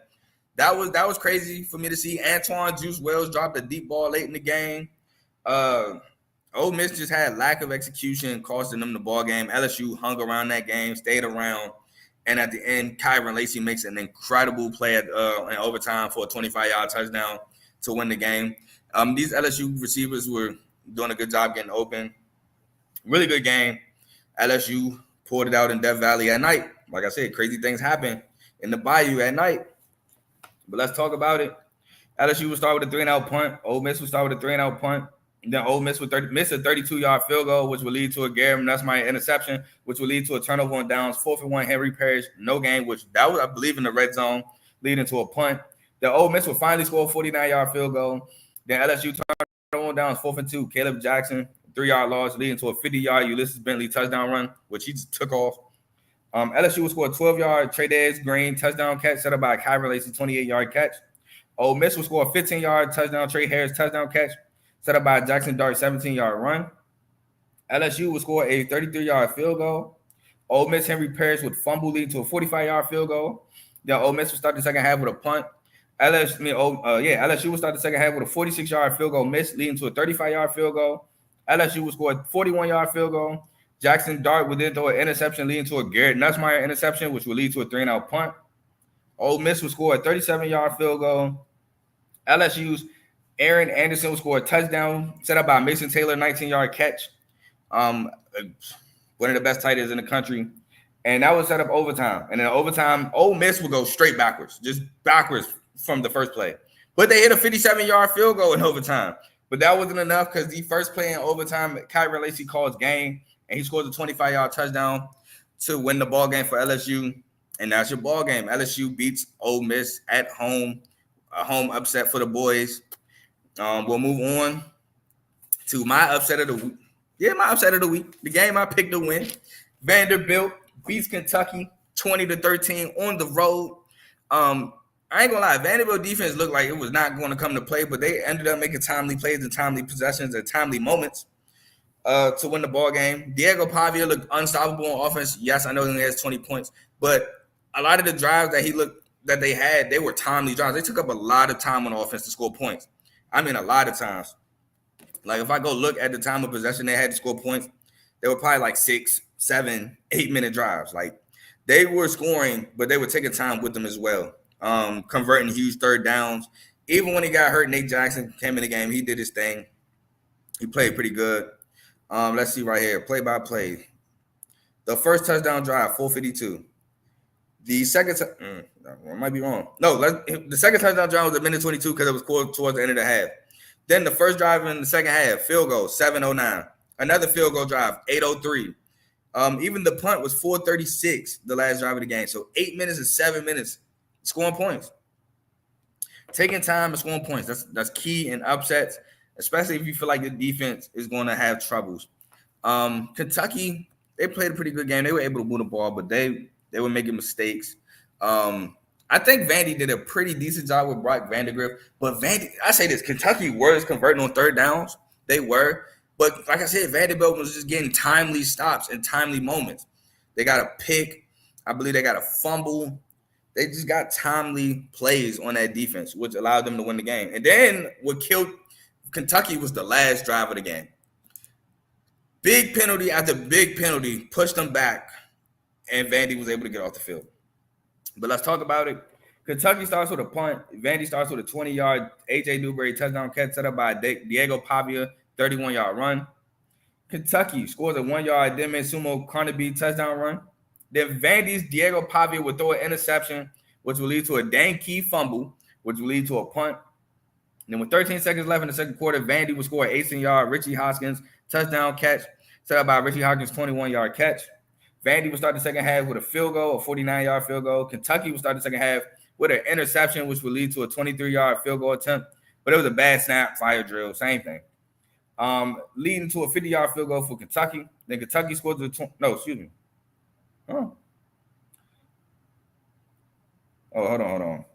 Speaker 2: that was crazy for me to see. Antoine Juice Wells dropped a deep ball late in the game. Ole Miss just had lack of execution, costing them the ball game. LSU hung around that game, stayed around. And at the end, Kyron Lacey makes an incredible play in overtime for a 25-yard touchdown to win the game. These LSU receivers were doing a good job getting open. Really good game. LSU pulled it out in Death Valley at night. Like I said, crazy things happen in the Bayou at night. But let's talk about it. LSU will start with a 3-and-out punt. Ole Miss will start with a 3-and-out punt. And then Ole Miss would miss a 32-yard field goal, which will lead to a Garrett Nussmeier interception, which will lead to a turnover on downs. 4th-and-1, Henry Parrish, no gain, which that was, I believe, in the red zone, leading to a punt. The Ole Miss will finally score a 49-yard field goal. Then LSU turnover on downs, 4th-and-2, Caleb Jackson, 3-yard loss, leading to a 50-yard Ulysses Bentley touchdown run, which he just took off. LSU will score a 12-yard Trey Green touchdown catch set up by Kyron Lacey, 28-yard catch. Ole Miss will score a 15-yard touchdown Trey Harris touchdown catch set up by Jackson Dart, 17-yard run. LSU will score a 33-yard field goal. Ole Miss Henry Parrish would fumble leading to a 45-yard field goal. Then Ole Miss will start the second half with a punt. LSU will start the second half with a 46-yard field goal miss leading to a 35-yard field goal. LSU will score a 41-yard field goal. Jackson Dart would then throw an interception leading to a Garrett Nussmeier interception, which will lead to a 3-and-out punt. Ole Miss will score a 37-yard field goal. LSU's Aaron Anderson will score a touchdown set up by Mason Taylor, 19-yard catch. One of the best tight ends in the country. And that was set up overtime. And in overtime, Ole Miss will go straight backwards, just backwards from the first play. But they hit a 57-yard field goal in overtime. But that wasn't enough because the first play in overtime, Kyron Lacey calls game, and he scores a 25-yard touchdown to win the ball game for LSU. And that's your ball game. LSU beats Ole Miss at home, a home upset for the boys. We'll move on to my upset of the week. Yeah, my upset of the week. The game I picked to win. Vanderbilt beats Kentucky 20-13 on the road. I ain't gonna lie, Vanderbilt defense looked like it was not going to come to play, but they ended up making timely plays and timely possessions and timely moments to win the ball game. Diego Pavia looked unstoppable on offense. Yes, I know he only has 20 points, but a lot of the drives that they had, they were timely drives. They took up a lot of time on offense to score points. I mean, a lot of times. Like, if I go look at the time of possession they had to score points, they were probably like 6, 7, 8-minute drives. Like, they were scoring, but they were taking time with them as well, converting huge third downs. Even when he got hurt, Nate Jackson came in the game. He did his thing. He played pretty good. Let's see right here, play-by-play. The first touchdown drive, 4:52. The second I might be wrong. No, the second touchdown drive was a minute 22 because it was towards the end of the half. Then the first drive in the second half, field goal, 7:09. Another field goal drive, 8:03. Even the punt was 4:36, the last drive of the game. So 8 minutes and 7 minutes scoring points. Taking time and scoring points. That's key in upsets, especially if you feel like the defense is going to have troubles. Kentucky, they played a pretty good game. They were able to move the ball, but they were making mistakes. I think Vandy did a pretty decent job with Brock Vandegrift, but I say this, Kentucky was converting on third downs. They were. But like I said, Vanderbilt was just getting timely stops and timely moments. They got a pick. I believe they got a fumble. They just got timely plays on that defense, which allowed them to win the game. And then what killed Kentucky was the last drive of the game. Big penalty after big penalty pushed them back, and Vandy was able to get off the field. But let's talk about it. Kentucky starts with a punt. Vandy starts with a 20-yard A.J. Newberry touchdown catch set up by Diego Pavia, 31-yard run. Kentucky scores a 1-yard Denman Sumo Carnaby touchdown run. Then Vandy's Diego Pavia would throw an interception, which will lead to a Dan Key fumble, which will lead to a punt. And then with 13 seconds left in the second quarter, Vandy would score an 18-yard Richie Hoskins touchdown catch set up by Richie Hoskins' 21-yard catch. Vandy would start the second half with a field goal, a 49-yard field goal. Kentucky would start the second half with an interception, which would lead to a 23-yard field goal attempt. But it was a bad snap, fire drill, same thing. Leading to a 50-yard field goal for Kentucky. Then Kentucky scored hold on.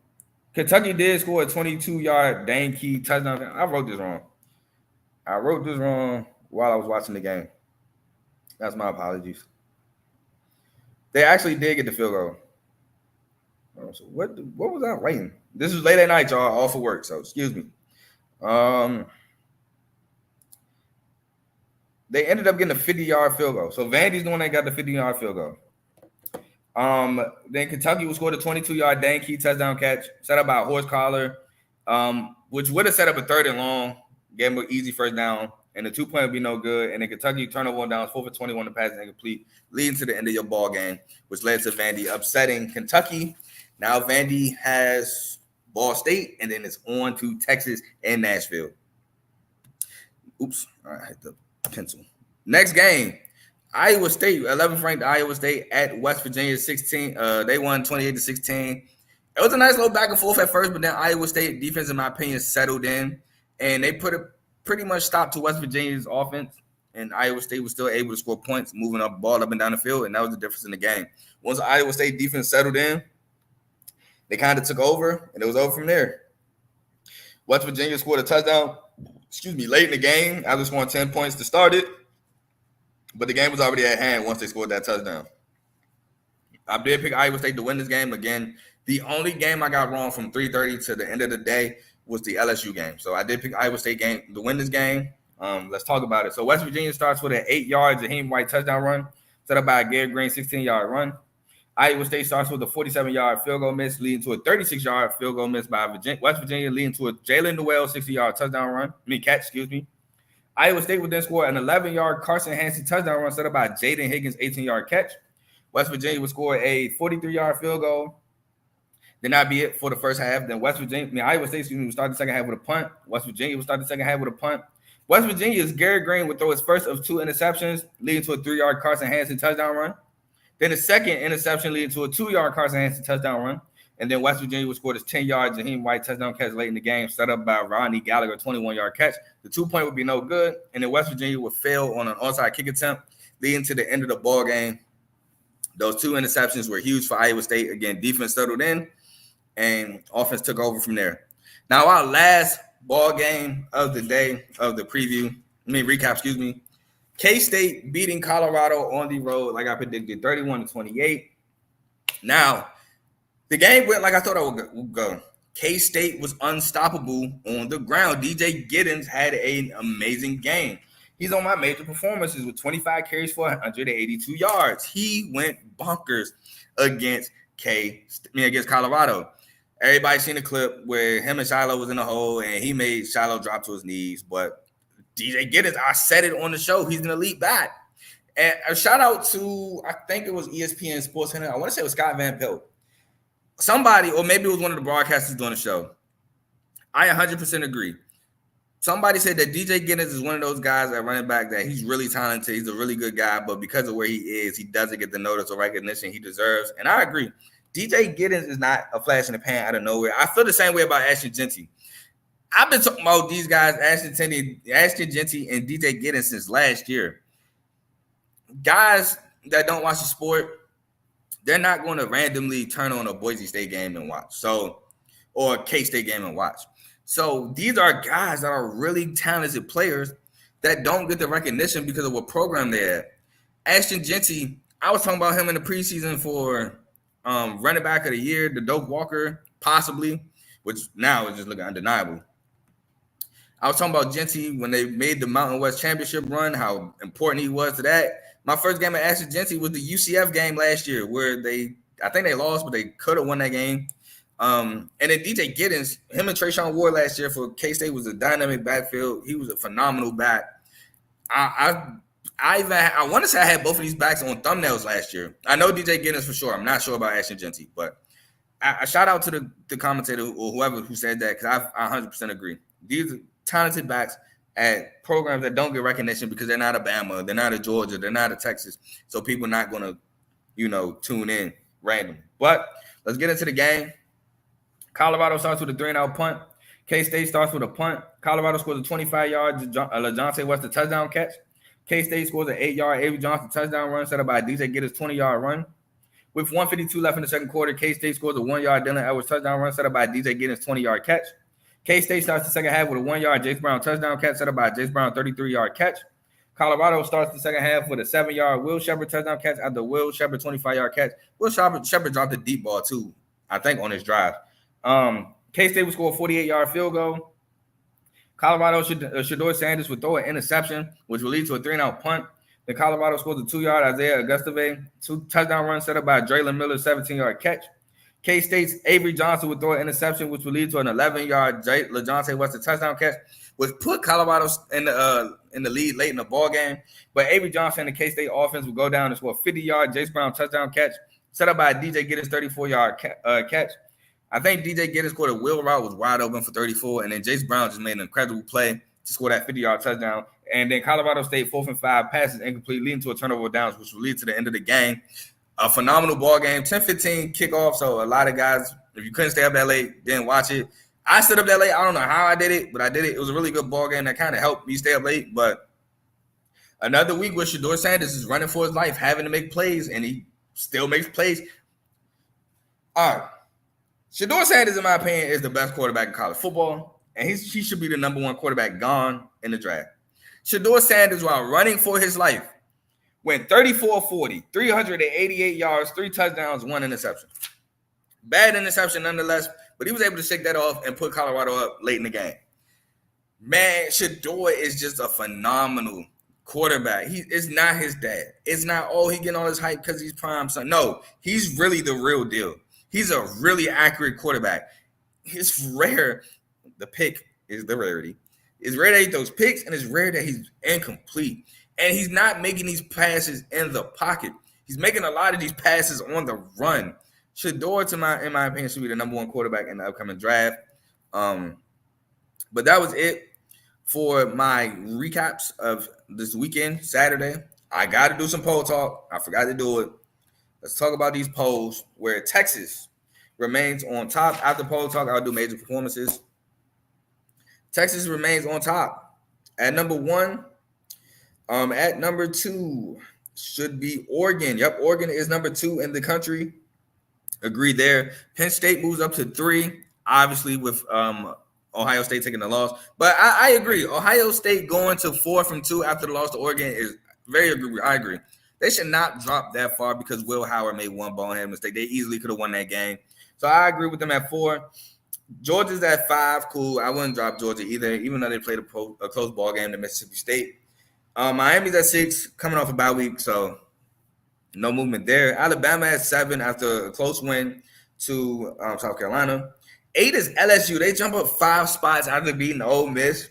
Speaker 2: Kentucky did score a 22-yard Dane Key touchdown. I wrote this wrong while I was watching the game. That's my apologies. They actually did get the field goal. So what was I writing? This is late at night, y'all, off of work, so excuse me. They ended up getting a 50-yard field goal. So Vandy's the one that got the 50-yard field goal. Then Kentucky would score the 22-yard Dan Key touchdown catch set up by Horse Collar, which would have set up a 3rd and long, Gave him an easy first down, and the 2-point would be no good. And then Kentucky turnover on downs, 4 for 21 to pass and incomplete, leading to the end of your ball game, which led to Vandy upsetting Kentucky. Now Vandy has Ball State, and then it's on to Texas and Nashville. Oops, all right, I hit the pencil. Next game, Iowa State, 11th ranked Iowa State at West Virginia, 16. They won 28-16. It was a nice little back and forth at first, but then Iowa State defense, in my opinion, settled in, and they put a pretty much stop to West Virginia's offense, and Iowa State was still able to score points, moving up ball up and down the field, and that was the difference in the game. Once the Iowa State defense settled in, they kind of took over, and it was over from there. West Virginia scored a touchdown, late in the game after scoring 10 points to start it, but the game was already at hand once they scored that touchdown. I did pick Iowa State to win this game. Again, the only game I got wrong from 3:30 to the end of the day was the LSU game. So I did pick Iowa State game to win this game. Let's talk about it. So West Virginia starts with an 8-yard Jaheim White touchdown run, set up by a Garrett Green 16-yard run. Iowa State starts with a 47-yard field goal miss, leading to a 36-yard field goal miss by West Virginia, leading to a Jalen Noel 60-yard touchdown catch. Iowa State would then score an 11-yard Carson Hansen touchdown run, set up by Jaden Higgins 18-yard catch. West Virginia would score a 43-yard field goal. Then that'd be it for the first half. Then Iowa State would start the second half with a punt. West Virginia would start the second half with a punt. West Virginia's Garrett Green would throw his first of 2 interceptions, leading to a 3-yard Carson Hansen touchdown run. Then the second interception leading to a 2-yard Carson Hansen touchdown run. And then West Virginia would score this 10-yard Jaheim White touchdown catch late in the game, set up by Rodney Gallagher, 21-yard catch. The 2-point would be no good, and then West Virginia would fail on an onside kick attempt, leading to the end of the ball game. Those 2 interceptions were huge for Iowa State. Again, defense settled in, and offense took over from there. Now, our last ball game of the day of the recap. K-State beating Colorado on the road, like I predicted, 31-28. Now, the game went like I thought it would go. K-State was unstoppable on the ground. DJ Giddens had an amazing game. He's on my major performances with 25 carries for 182 yards. He went bonkers against Colorado. Everybody seen the clip where him and Shiloh was in the hole, and he made Shiloh drop to his knees. But DJ Giddens, I said it on the show, he's an elite back. And a shout out to, I think it was ESPN Sports Center. I want to say it was Scott Van Pelt. Somebody, or maybe it was one of the broadcasters doing the show. I 100% agree. Somebody said that DJ Giddens is one of those guys at running back that he's really talented. He's a really good guy, but because of where he is, he doesn't get the notice or recognition he deserves. And I agree. DJ Giddens is not a flash in the pan out of nowhere. I feel the same way about Ashton Jeanty. I've been talking about these guys, Ashton Jeanty, and DJ Giddens since last year. Guys that don't watch the sport, they're not going to randomly turn on a Boise State game and watch. Or a K-State game and watch. So these are guys that are really talented players that don't get the recognition because of what program they're at. Ashton Jeanty, I was talking about him in the preseason for running back of the year, the Doak Walker, possibly, which now is just looking undeniable. I was talking about Jeanty when they made the Mountain West Championship run, how important he was to that. My first game of Ashton Jeanty was the UCF game last year where I think they lost, but they could have won that game. And then DJ Giddens, him and Trayshawn Ward last year for K-State was a dynamic backfield. He was a phenomenal back. I want to say I had both of these backs on thumbnails last year. I know DJ Giddens for sure. I'm not sure about Ashton Jeanty, but I shout out to the commentator or whoever who said that because I 100% agree. These are talented backs at programs that don't get recognition because they're not a Bama, they're not a Georgia, they're not a Texas. So people are not going to, tune in randomly. But let's get into the game. Colorado starts with a 3-and-out punt. K-State starts with a punt. Colorado scores a 25-yard LaJohntay West touchdown catch. K-State scores an 8-yard Avery Johnson touchdown run set up by DJ Giddens' 20-yard run. With 1:52 left in the second quarter, K-State scores a 1-yard Dylan Edwards touchdown run set up by DJ Giddens' 20-yard catch. K-State starts the second half with a 1-yard Jace Brown touchdown catch set up by Jace Brown 33-yard catch. Colorado starts the second half with a 7-yard Will Shepard touchdown catch after Will Shepard 25-yard catch. Will Shepard dropped a deep ball too, I think, on his drive. K-State would score a 48-yard field goal. Colorado, Shedeur Sanders would throw an interception, which will lead to a 3-and-out punt. Then Colorado scores a 2-yard Isaiah Augustave touchdown run set up by Draylon Miller's 17-yard catch. K-State's Avery Johnson would throw an interception, which will lead to an 11-yard LaJohntay West touchdown catch. which put Colorado in the lead late in the ball game. But Avery Johnson, the K-State offense, would go down and score a 50-yard Jace Brown touchdown catch, set up by DJ Giddens' 34-yard catch. I think DJ Giddens scored a wheel route, was wide open for 34, and then Jace Brown just made an incredible play to score that 50-yard touchdown. And then Colorado State 4th and 5 passes incomplete, leading to a turnover downs, which will lead to the end of the game. A phenomenal ball game, 10-15 kickoff. So a lot of guys, if you couldn't stay up that late, didn't watch it. I stayed up that late. I don't know how I did it, but I did it. It was a really good ball game that kind of helped me stay up late. But another week where Shedeur Sanders is running for his life, having to make plays, and he still makes plays. All right. Shedeur Sanders, in my opinion, is the best quarterback in college football, and he should be the number one quarterback gone in the draft. Shedeur Sanders, while running for his life, went 34-40, 388 yards, 3 touchdowns, 1 interception. Bad interception nonetheless, but he was able to shake that off and put Colorado up late in the game. Man, Shedeur is just a phenomenal quarterback. It's not his dad. It's not, he getting all his hype because he's prime son. No, he's really the real deal. He's a really accurate quarterback. It's rare. The pick is the rarity. It's rare that he throws picks, and it's rare that he's incomplete. And he's not making these passes in the pocket. He's making a lot of these passes on the run. Shedeur, in my opinion, should be the number one quarterback in the upcoming draft. But that was it for my recaps of this weekend, Saturday. I got to do some poll talk. I forgot to do it. Let's talk about these polls where Texas remains on top. After poll talk, I'll do major performances. Texas remains on top. At number 1, at number 2 should be Oregon. Yep, Oregon is number 2 in the country. Agree there. Penn State moves up to 3, obviously with Ohio State taking the loss. But I agree. Ohio State going to 4 from 2 after the loss to Oregon is very agree. I agree. They should not drop that far because Will Howard made one bonehead mistake. They easily could have won that game. So I agree with them at 4. Georgia's at 5. Cool. I wouldn't drop Georgia either, even though they played a close ball game to Mississippi State. Miami's at 6, coming off a bye week, so no movement there. Alabama at 7 after a close win to South Carolina. 8 is LSU. They jump up 5 spots after beating Ole Miss.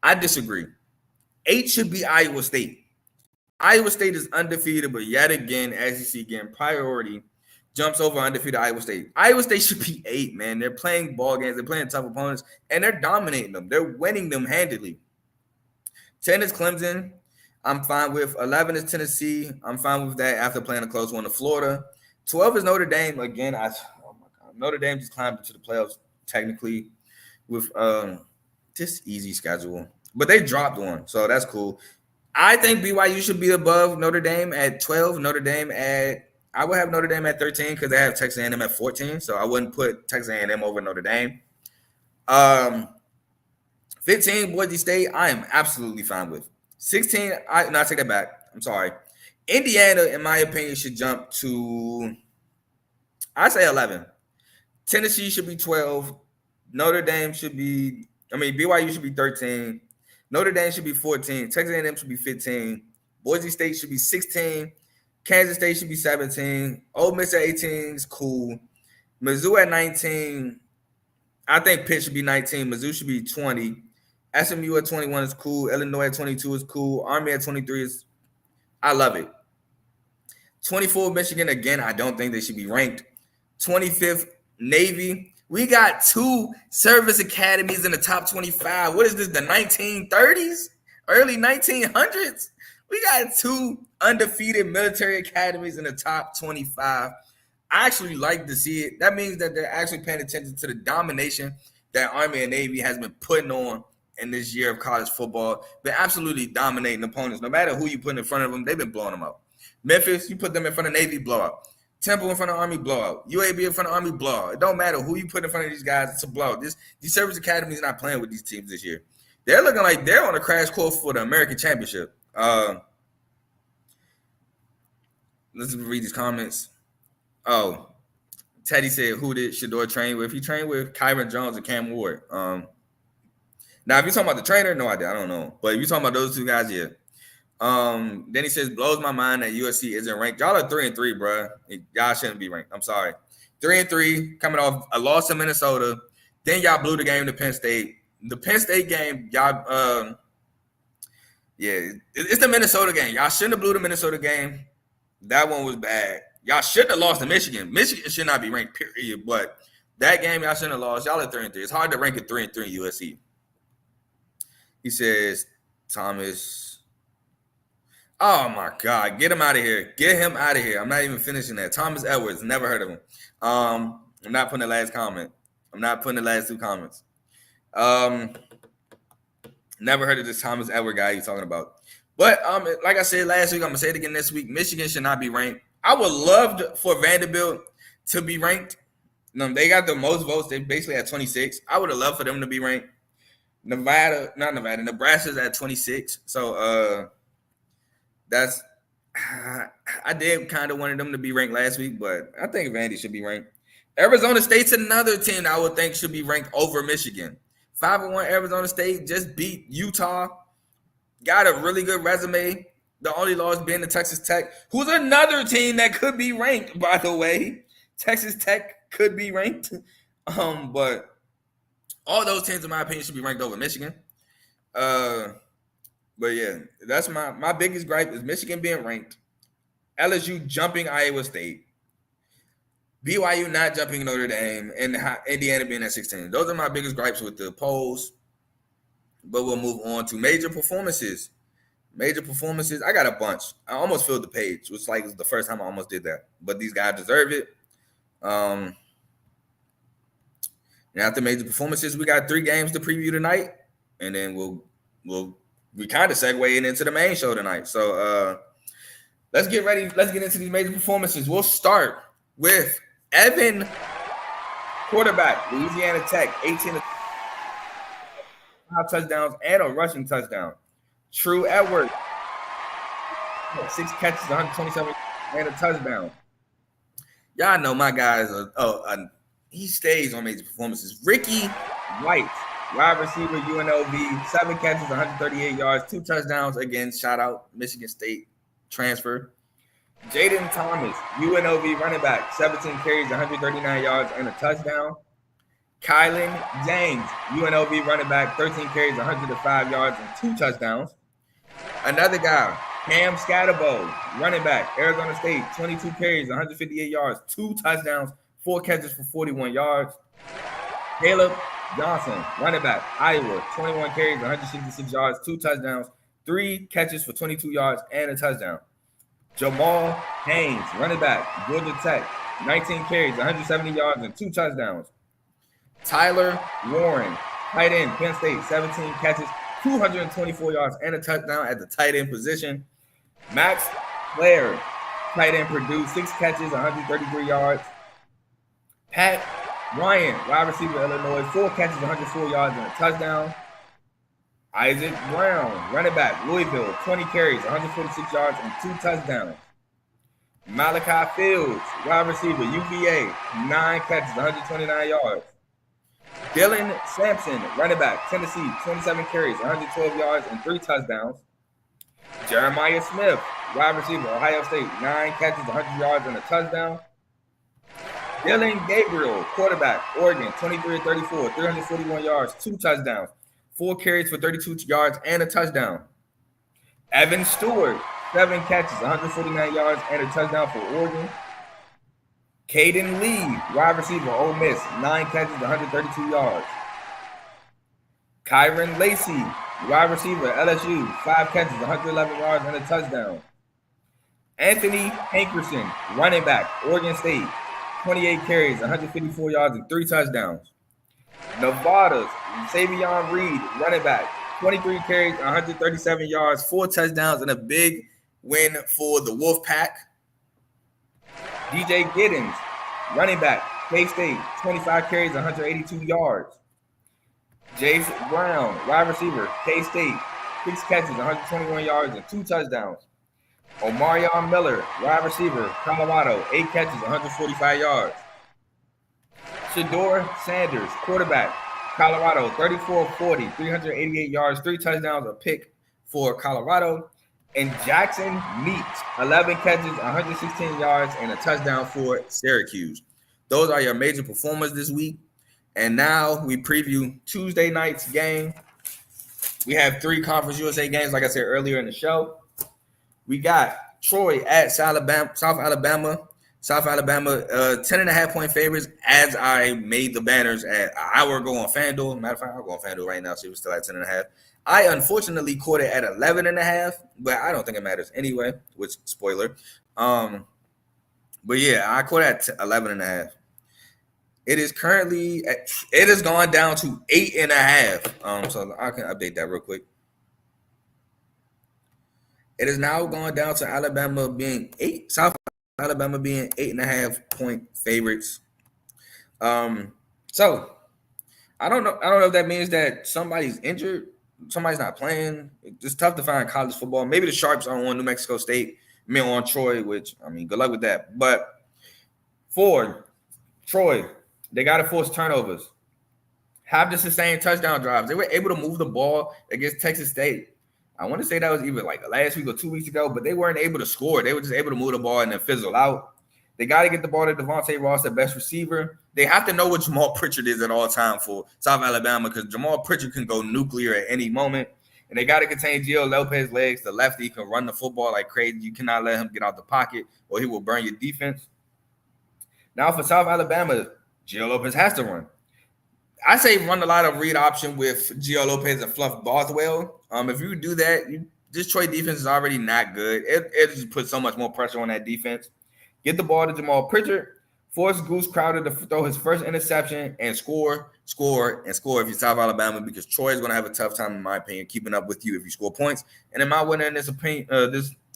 Speaker 2: I disagree. 8 should be Iowa State. Iowa State is undefeated, but yet again, as you see again, priority jumps over undefeated Iowa State. Iowa State should be 8, man. They're playing ball games. They're playing tough opponents, and they're dominating them. They're winning them handily. 10 is Clemson. I'm fine with. 11 is Tennessee. I'm fine with that after playing a close one to Florida. 12 is Notre Dame. Again, Notre Dame just climbed into the playoffs technically with just easy schedule. But they dropped one, so that's cool. I think BYU should be above Notre Dame at 12. I would have Notre Dame at 13 because they have Texas A&M at 14, so I wouldn't put Texas A&M over Notre Dame. 15, Boise State, I am absolutely fine with. 16, I take that back. I'm sorry. Indiana, in my opinion, should jump to, I say 11. Tennessee should be 12. BYU should be 13. Notre Dame should be 14. Texas A&M should be 15. Boise State should be 16. Kansas State should be 17. Ole Miss at 18 is cool. Mizzou at 19. I think Pitt should be 19. Mizzou should be 20. SMU at 21 is cool. Illinois at 22 is cool. Army at 23 is, I love it. 24, Michigan, again, I don't think they should be ranked. 25th, Navy. We got 2 service academies in the top 25. What is this, the 1930s? Early 1900s? We got 2 undefeated military academies in the top 25. I actually like to see it. That means that they're actually paying attention to the domination that Army and Navy has been putting on in this year of college football. They're absolutely dominating opponents. No matter who you put in front of them, they've been blowing them up. Memphis, you put them in front of Navy, blowout. Temple in front of Army, blowout. UAB in front of Army, blowout. It don't matter who you put in front of these guys, it's a blowout. These service academies are not playing with these teams this year. They're looking like they're on a crash course for the American Championship. Let's read these comments. Oh, Teddy said, who did Shedeur train with? He trained with Kyron Jones and Cam Ward. Now, if you're talking about the trainer, no idea. I don't know. But if you're talking about those 2 guys, yeah. Then he says, blows my mind that USC isn't ranked. Y'all are 3-3, bro. Y'all shouldn't be ranked. I'm sorry. 3-3, coming off a loss to Minnesota. Then y'all blew the game to Penn State. The Penn State game, y'all. Yeah, it's the Minnesota game. Y'all shouldn't have blew the Minnesota game. That one was bad. Y'all shouldn't have lost to Michigan. Michigan should not be ranked, period. But that game, y'all shouldn't have lost. Y'all are 3-3. It's hard to rank at 3-3 in USC. He says, Thomas. Oh, my God. Get him out of here. Get him out of here. I'm not even finishing that. Thomas Edwards. Never heard of him. I'm not putting the last comment. I'm not putting the last two comments. Never heard of this Thomas Edwards guy you're talking about. But like I said last week, I'm going to say it again this week. Michigan should not be ranked. I would love for Vanderbilt to be ranked. They got the most votes. They basically had 26. I would have loved for them to be ranked. Nebraska's at 26. So that's I did kind of wanted them to be ranked last week, but I think Vandy should be ranked. Arizona State's another team I would think should be ranked over Michigan. 5-1 Arizona State just beat Utah. Got a really good resume. The only loss being to Texas Tech, who's another team that could be ranked, by the way. Texas Tech could be ranked. But all those teams, in my opinion, should be ranked over Michigan. But yeah, that's my biggest gripe is Michigan being ranked. LSU jumping Iowa State. BYU not jumping Notre Dame, and Indiana being at 16. Those are my biggest gripes with the polls. But we'll move on to major performances. Major performances. I got a bunch. I almost filled the page, which was the first time I almost did that. But these guys deserve it. And after major performances, we got 3 games to preview tonight, and then we kind of segue into the main show tonight. So let's get ready. Let's get into these major performances. We'll start with Evan, quarterback, Louisiana Tech, 18 touchdowns and a rushing touchdown. True Edwards, 6 catches, 127 and a touchdown. Y'all know my guys he stays on major performances. Ricky White, wide receiver, UNLV, 7 catches, 138 yards, 2 touchdowns. Again, shout out Michigan State transfer. Jaden Thomas, UNLV running back, 17 carries, 139 yards, and a touchdown. Kylan James, UNLV running back, 13 carries, 105 yards, and 2 touchdowns. Another guy, Cam Scatterbo, running back, Arizona State, 22 carries, 158 yards, 2 touchdowns, 4 catches for 41 yards. Caleb Johnson, running back, Iowa, 21 carries, 166 yards, 2 touchdowns, 3 catches for 22 yards, and a touchdown. Jamal Haynes, running back, Georgia Tech, 19 carries, 170 yards, and 2 touchdowns. Tyler Warren, tight end, Penn State, 17 catches, 224 yards, and a touchdown at the tight end position. Max Blair, tight end, Purdue, 6 catches, 133 yards. Pat Ryan, wide receiver, Illinois, 4 catches, 104 yards, and a touchdown. Isaac Brown, running back, Louisville, 20 carries, 146 yards, and 2 touchdowns. Malachi Fields, wide receiver, UVA, 9 catches, 129 yards. Dylan Sampson, running back, Tennessee, 27 carries, 112 yards, and 3 touchdowns. Jeremiah Smith, wide receiver, Ohio State, 9 catches, 100 yards, and a touchdown. Dylan Gabriel, quarterback, Oregon, 23-34, 341 yards, 2 touchdowns. 4 carries for 32 yards and a touchdown. Evan Stewart, 7 catches, 149 yards, and a touchdown for Oregon. Caden Lee, wide receiver, Ole Miss, 9 catches, 132 yards. Kyron Lacey, wide receiver, LSU, 5 catches, 111 yards, and a touchdown. Anthony Hankerson, running back, Oregon State, 28 carries, 154 yards, and 3 touchdowns. Nevada's Savion Reed, running back, 23 carries, 137 yards, 4 touchdowns, and a big win for the Wolfpack. DJ Giddens, running back, K-State, 25 carries, 182 yards. Jace Brown, wide receiver, K-State, 6 catches, 121 yards, and 2 touchdowns. Omarion Miller, wide receiver, Colorado, 8 catches, 145 yards. Shador Sanders, quarterback, Colorado, 34-40, 388 yards, 3 touchdowns, a pick for Colorado. And Jackson Meeks, 11 catches, 116 yards, and a touchdown for Syracuse. Those are your major performers this week. And now we preview Tuesday night's game. We have 3 Conference USA games, like I said earlier in the show. We got Troy at South Alabama. 10.5-point favorites as I made the banners at an hour ago on FanDuel. Matter of fact, I'll go on FanDuel right now, see if it's still at 10.5. I unfortunately caught it at 11.5, but I don't think it matters anyway, which, spoiler. But yeah, I caught it at 11.5. It is currently it has gone down to 8.5. So I can update that real quick. It is now gone down to Alabama being South Alabama being 8.5-point favorites. So I don't know if that means that somebody's injured, somebody's not playing. It's tough to find college football. Maybe the Sharps are on New Mexico State, on Troy, which good luck with that. But for Troy, they got to force turnovers, have the sustained touchdown drives. They were able to move the ball against Texas State. I want to say that was either like last week or 2 weeks ago, but they weren't able to score. They were just able to move the ball and then fizzle out. They got to get the ball to Devontae Ross, their best receiver. They have to know what Jamal Pritchard is at all time for South Alabama, because Jamal Pritchard can go nuclear at any moment. And they got to contain Gio Lopez's legs. The lefty can run the football like crazy. You cannot let him get out the pocket or he will burn your defense. Now for South Alabama, Gio Lopez has to run. I say run a lot of read option with Gio Lopez and Fluff Bothwell. If you do that, this Troy defense is already not good. It just puts so much more pressure on that defense. Get the ball to Jamal Pritchard. Force Goose Crowder to throw his first interception and score if you're South Alabama, because Troy is going to have a tough time, in my opinion, keeping up with you if you score points. And in my winner in this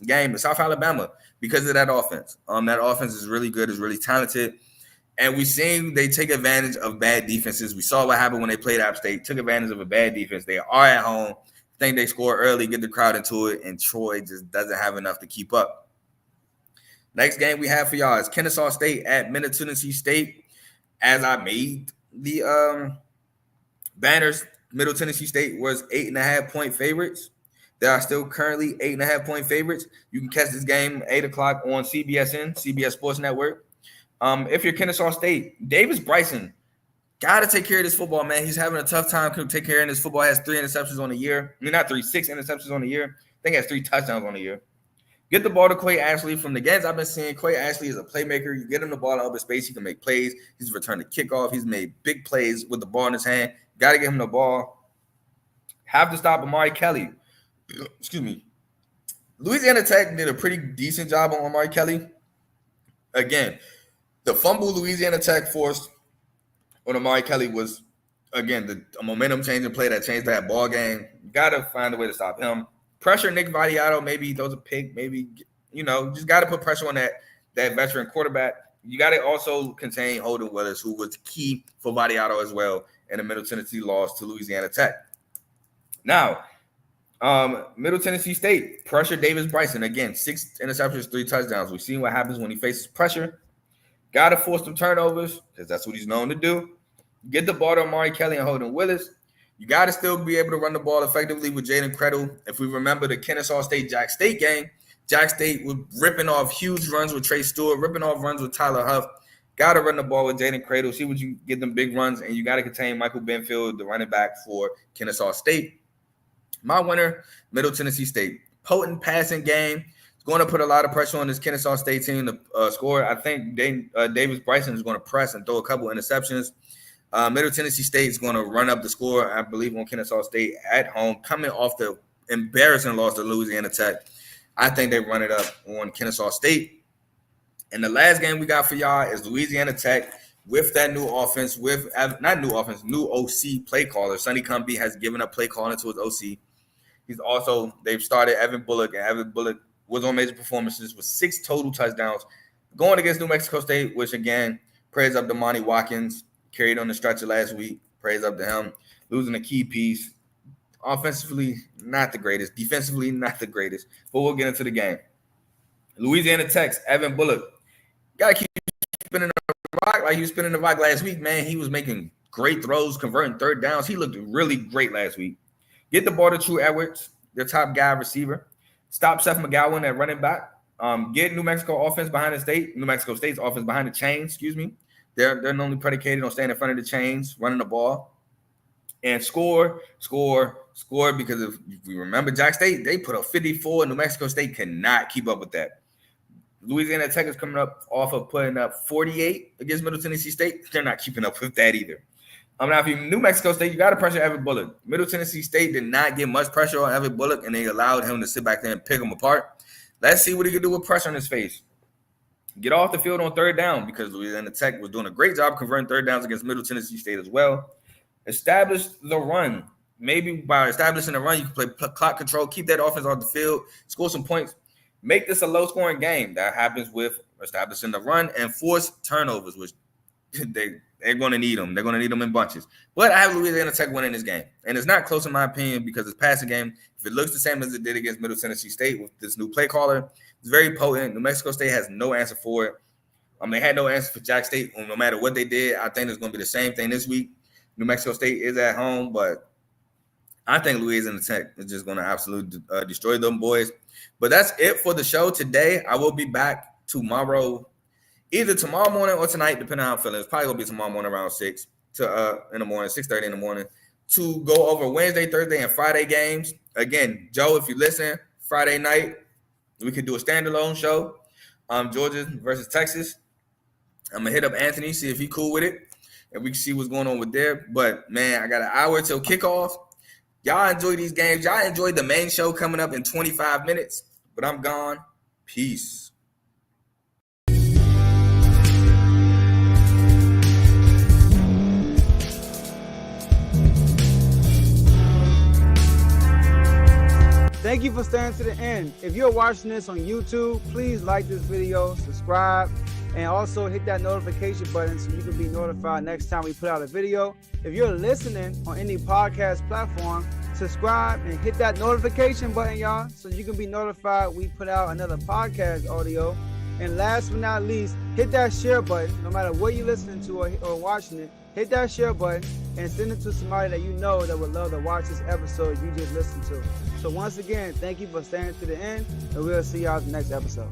Speaker 2: game is South Alabama because of that offense. That offense is really good, is really talented. And we've seen they take advantage of bad defenses. We saw what happened when they played App State, took advantage of a bad defense. They are at home. I think they score early, get the crowd into it, and Troy just doesn't have enough to keep up. Next game we have for y'all is Kennesaw State at Middle Tennessee State. As I made the banners, Middle Tennessee State was 8.5-point favorites. They are still currently 8.5-point favorites. You can catch this game 8 o'clock on CBS Sports Network. If you're Kennesaw State, Davis Bryson got to take care of this football, man. He's having a tough time to take care of this football. Has 3 interceptions on the year. Not 3, 6 interceptions on the year. I think he has 3 touchdowns on the year. Get the ball to Quay Ashley. From the games I've been seeing, Quay Ashley is a playmaker. You get him the ball in open space, he can make plays. He's returned the kickoff. He's made big plays with the ball in his hand. Got to get him the ball. Have to stop Amari Kelly. Excuse me. Louisiana Tech did a pretty decent job on Amari Kelly. Again, the fumble Louisiana Tech forced on Amari Kelly was, again, a momentum-changing play that changed that ball game. You got to find a way to stop him. Pressure Nick Vadiato. Maybe he throws a pick. Maybe, just got to put pressure on that veteran quarterback. You got to also contain Holden Willis, who was key for Vadiato as well in the Middle Tennessee loss to Louisiana Tech. Now, Middle Tennessee State, pressure Davis Bryson. Again, 6 interceptions, 3 touchdowns. We've seen what happens when he faces pressure. Got to force some turnovers because that's what he's known to do. Get the ball to Amari Kelly and Holden Willis. You got to still be able to run the ball effectively with Jaden Credle. If we remember the Kennesaw State-Jack State game, Jack State was ripping off huge runs with Trey Stewart, ripping off runs with Tyler Huff. Got to run the ball with Jaden Credle, see what you get them big runs, and you got to contain Michael Benfield, the running back for Kennesaw State. My winner, Middle Tennessee State. Potent passing game. It's going to put a lot of pressure on this Kennesaw State team to score. I think Davis Bryson is going to press and throw a couple interceptions. Middle Tennessee State is going to run up the score, I believe, on Kennesaw State at home, coming off the embarrassing loss to Louisiana Tech. I think they run it up on Kennesaw State. And the last game we got for y'all is Louisiana Tech with that new offense, new OC play caller. Sonny Cumbie has given up play calling to his OC. They've started Evan Bullock, and Evan Bullock was on major performances with 6 total touchdowns going against New Mexico State, which, again, praise up to Monty Watkins. Carried on the stretcher last week. Praise up to him. Losing a key piece. Offensively, not the greatest. Defensively, not the greatest. But we'll get into the game. Louisiana Tech's Evan Bullock. Got to keep spinning the rock like he was spinning the rock last week, man. He was making great throws, converting third downs. He looked really great last week. Get the ball to True Edwards, their top guy receiver. Stop Seth McGowan at running back. Get New Mexico State's offense behind the chain, They're normally predicated on staying in front of the chains, running the ball, and score. Because if we remember Jack State, they put up 54. New Mexico State cannot keep up with that. Louisiana Tech is coming up off of putting up 48 against Middle Tennessee State. They're not keeping up with that either. Now, if you're New Mexico State, you got to pressure Evan Bullock. Middle Tennessee State did not get much pressure on Evan Bullock, and they allowed him to sit back there and pick him apart. Let's see what he can do with pressure on his face. Get off the field on third down, because Louisiana Tech was doing a great job converting third downs against Middle Tennessee State as well. Establish the run. Maybe by establishing the run, you can play clock control, keep that offense on the field, score some points. Make this a low-scoring game. That happens with establishing the run and force turnovers, which they're going to need them. They're going to need them in bunches. But I have Louisiana Tech winning this game. And it's not close in my opinion because it's passing game. If it looks the same as it did against Middle Tennessee State with this new play caller, it's very potent. New Mexico State has no answer for it. They had no answer for Jack State. No matter what they did, I think it's going to be the same thing this week. New Mexico State is at home, but I think Louisiana Tech is just going to absolutely destroy them boys. But that's it for the show today. I will be back tomorrow, either tomorrow morning or tonight, depending on how I'm feeling. It's probably going to be tomorrow morning around 6 in the morning, 6:30 in the morning, to go over Wednesday, Thursday, and Friday games. Again, Joe, if you listen, Friday night, we could do a standalone show. Georgia versus Texas. I'm going to hit up Anthony, see if he's cool with it, and we can see what's going on with there. But, man, I got an hour till kickoff. Y'all enjoy these games. Y'all enjoy the main show coming up in 25 minutes. But I'm gone. Peace.
Speaker 3: Thank you for staying to the end. If you're watching this on YouTube, please like this video, subscribe, and also hit that notification button so you can be notified next time we put out a video. If you're listening on any podcast platform, subscribe and hit that notification button, y'all, so you can be notified we put out another podcast audio. And last but not least, hit that share button. No matter what you're listening to or watching it, hit that share button and send it to somebody that you know that would love to watch this episode you just listened to. So once again, thank you for staying to the end, and we'll see y'all in the next episode.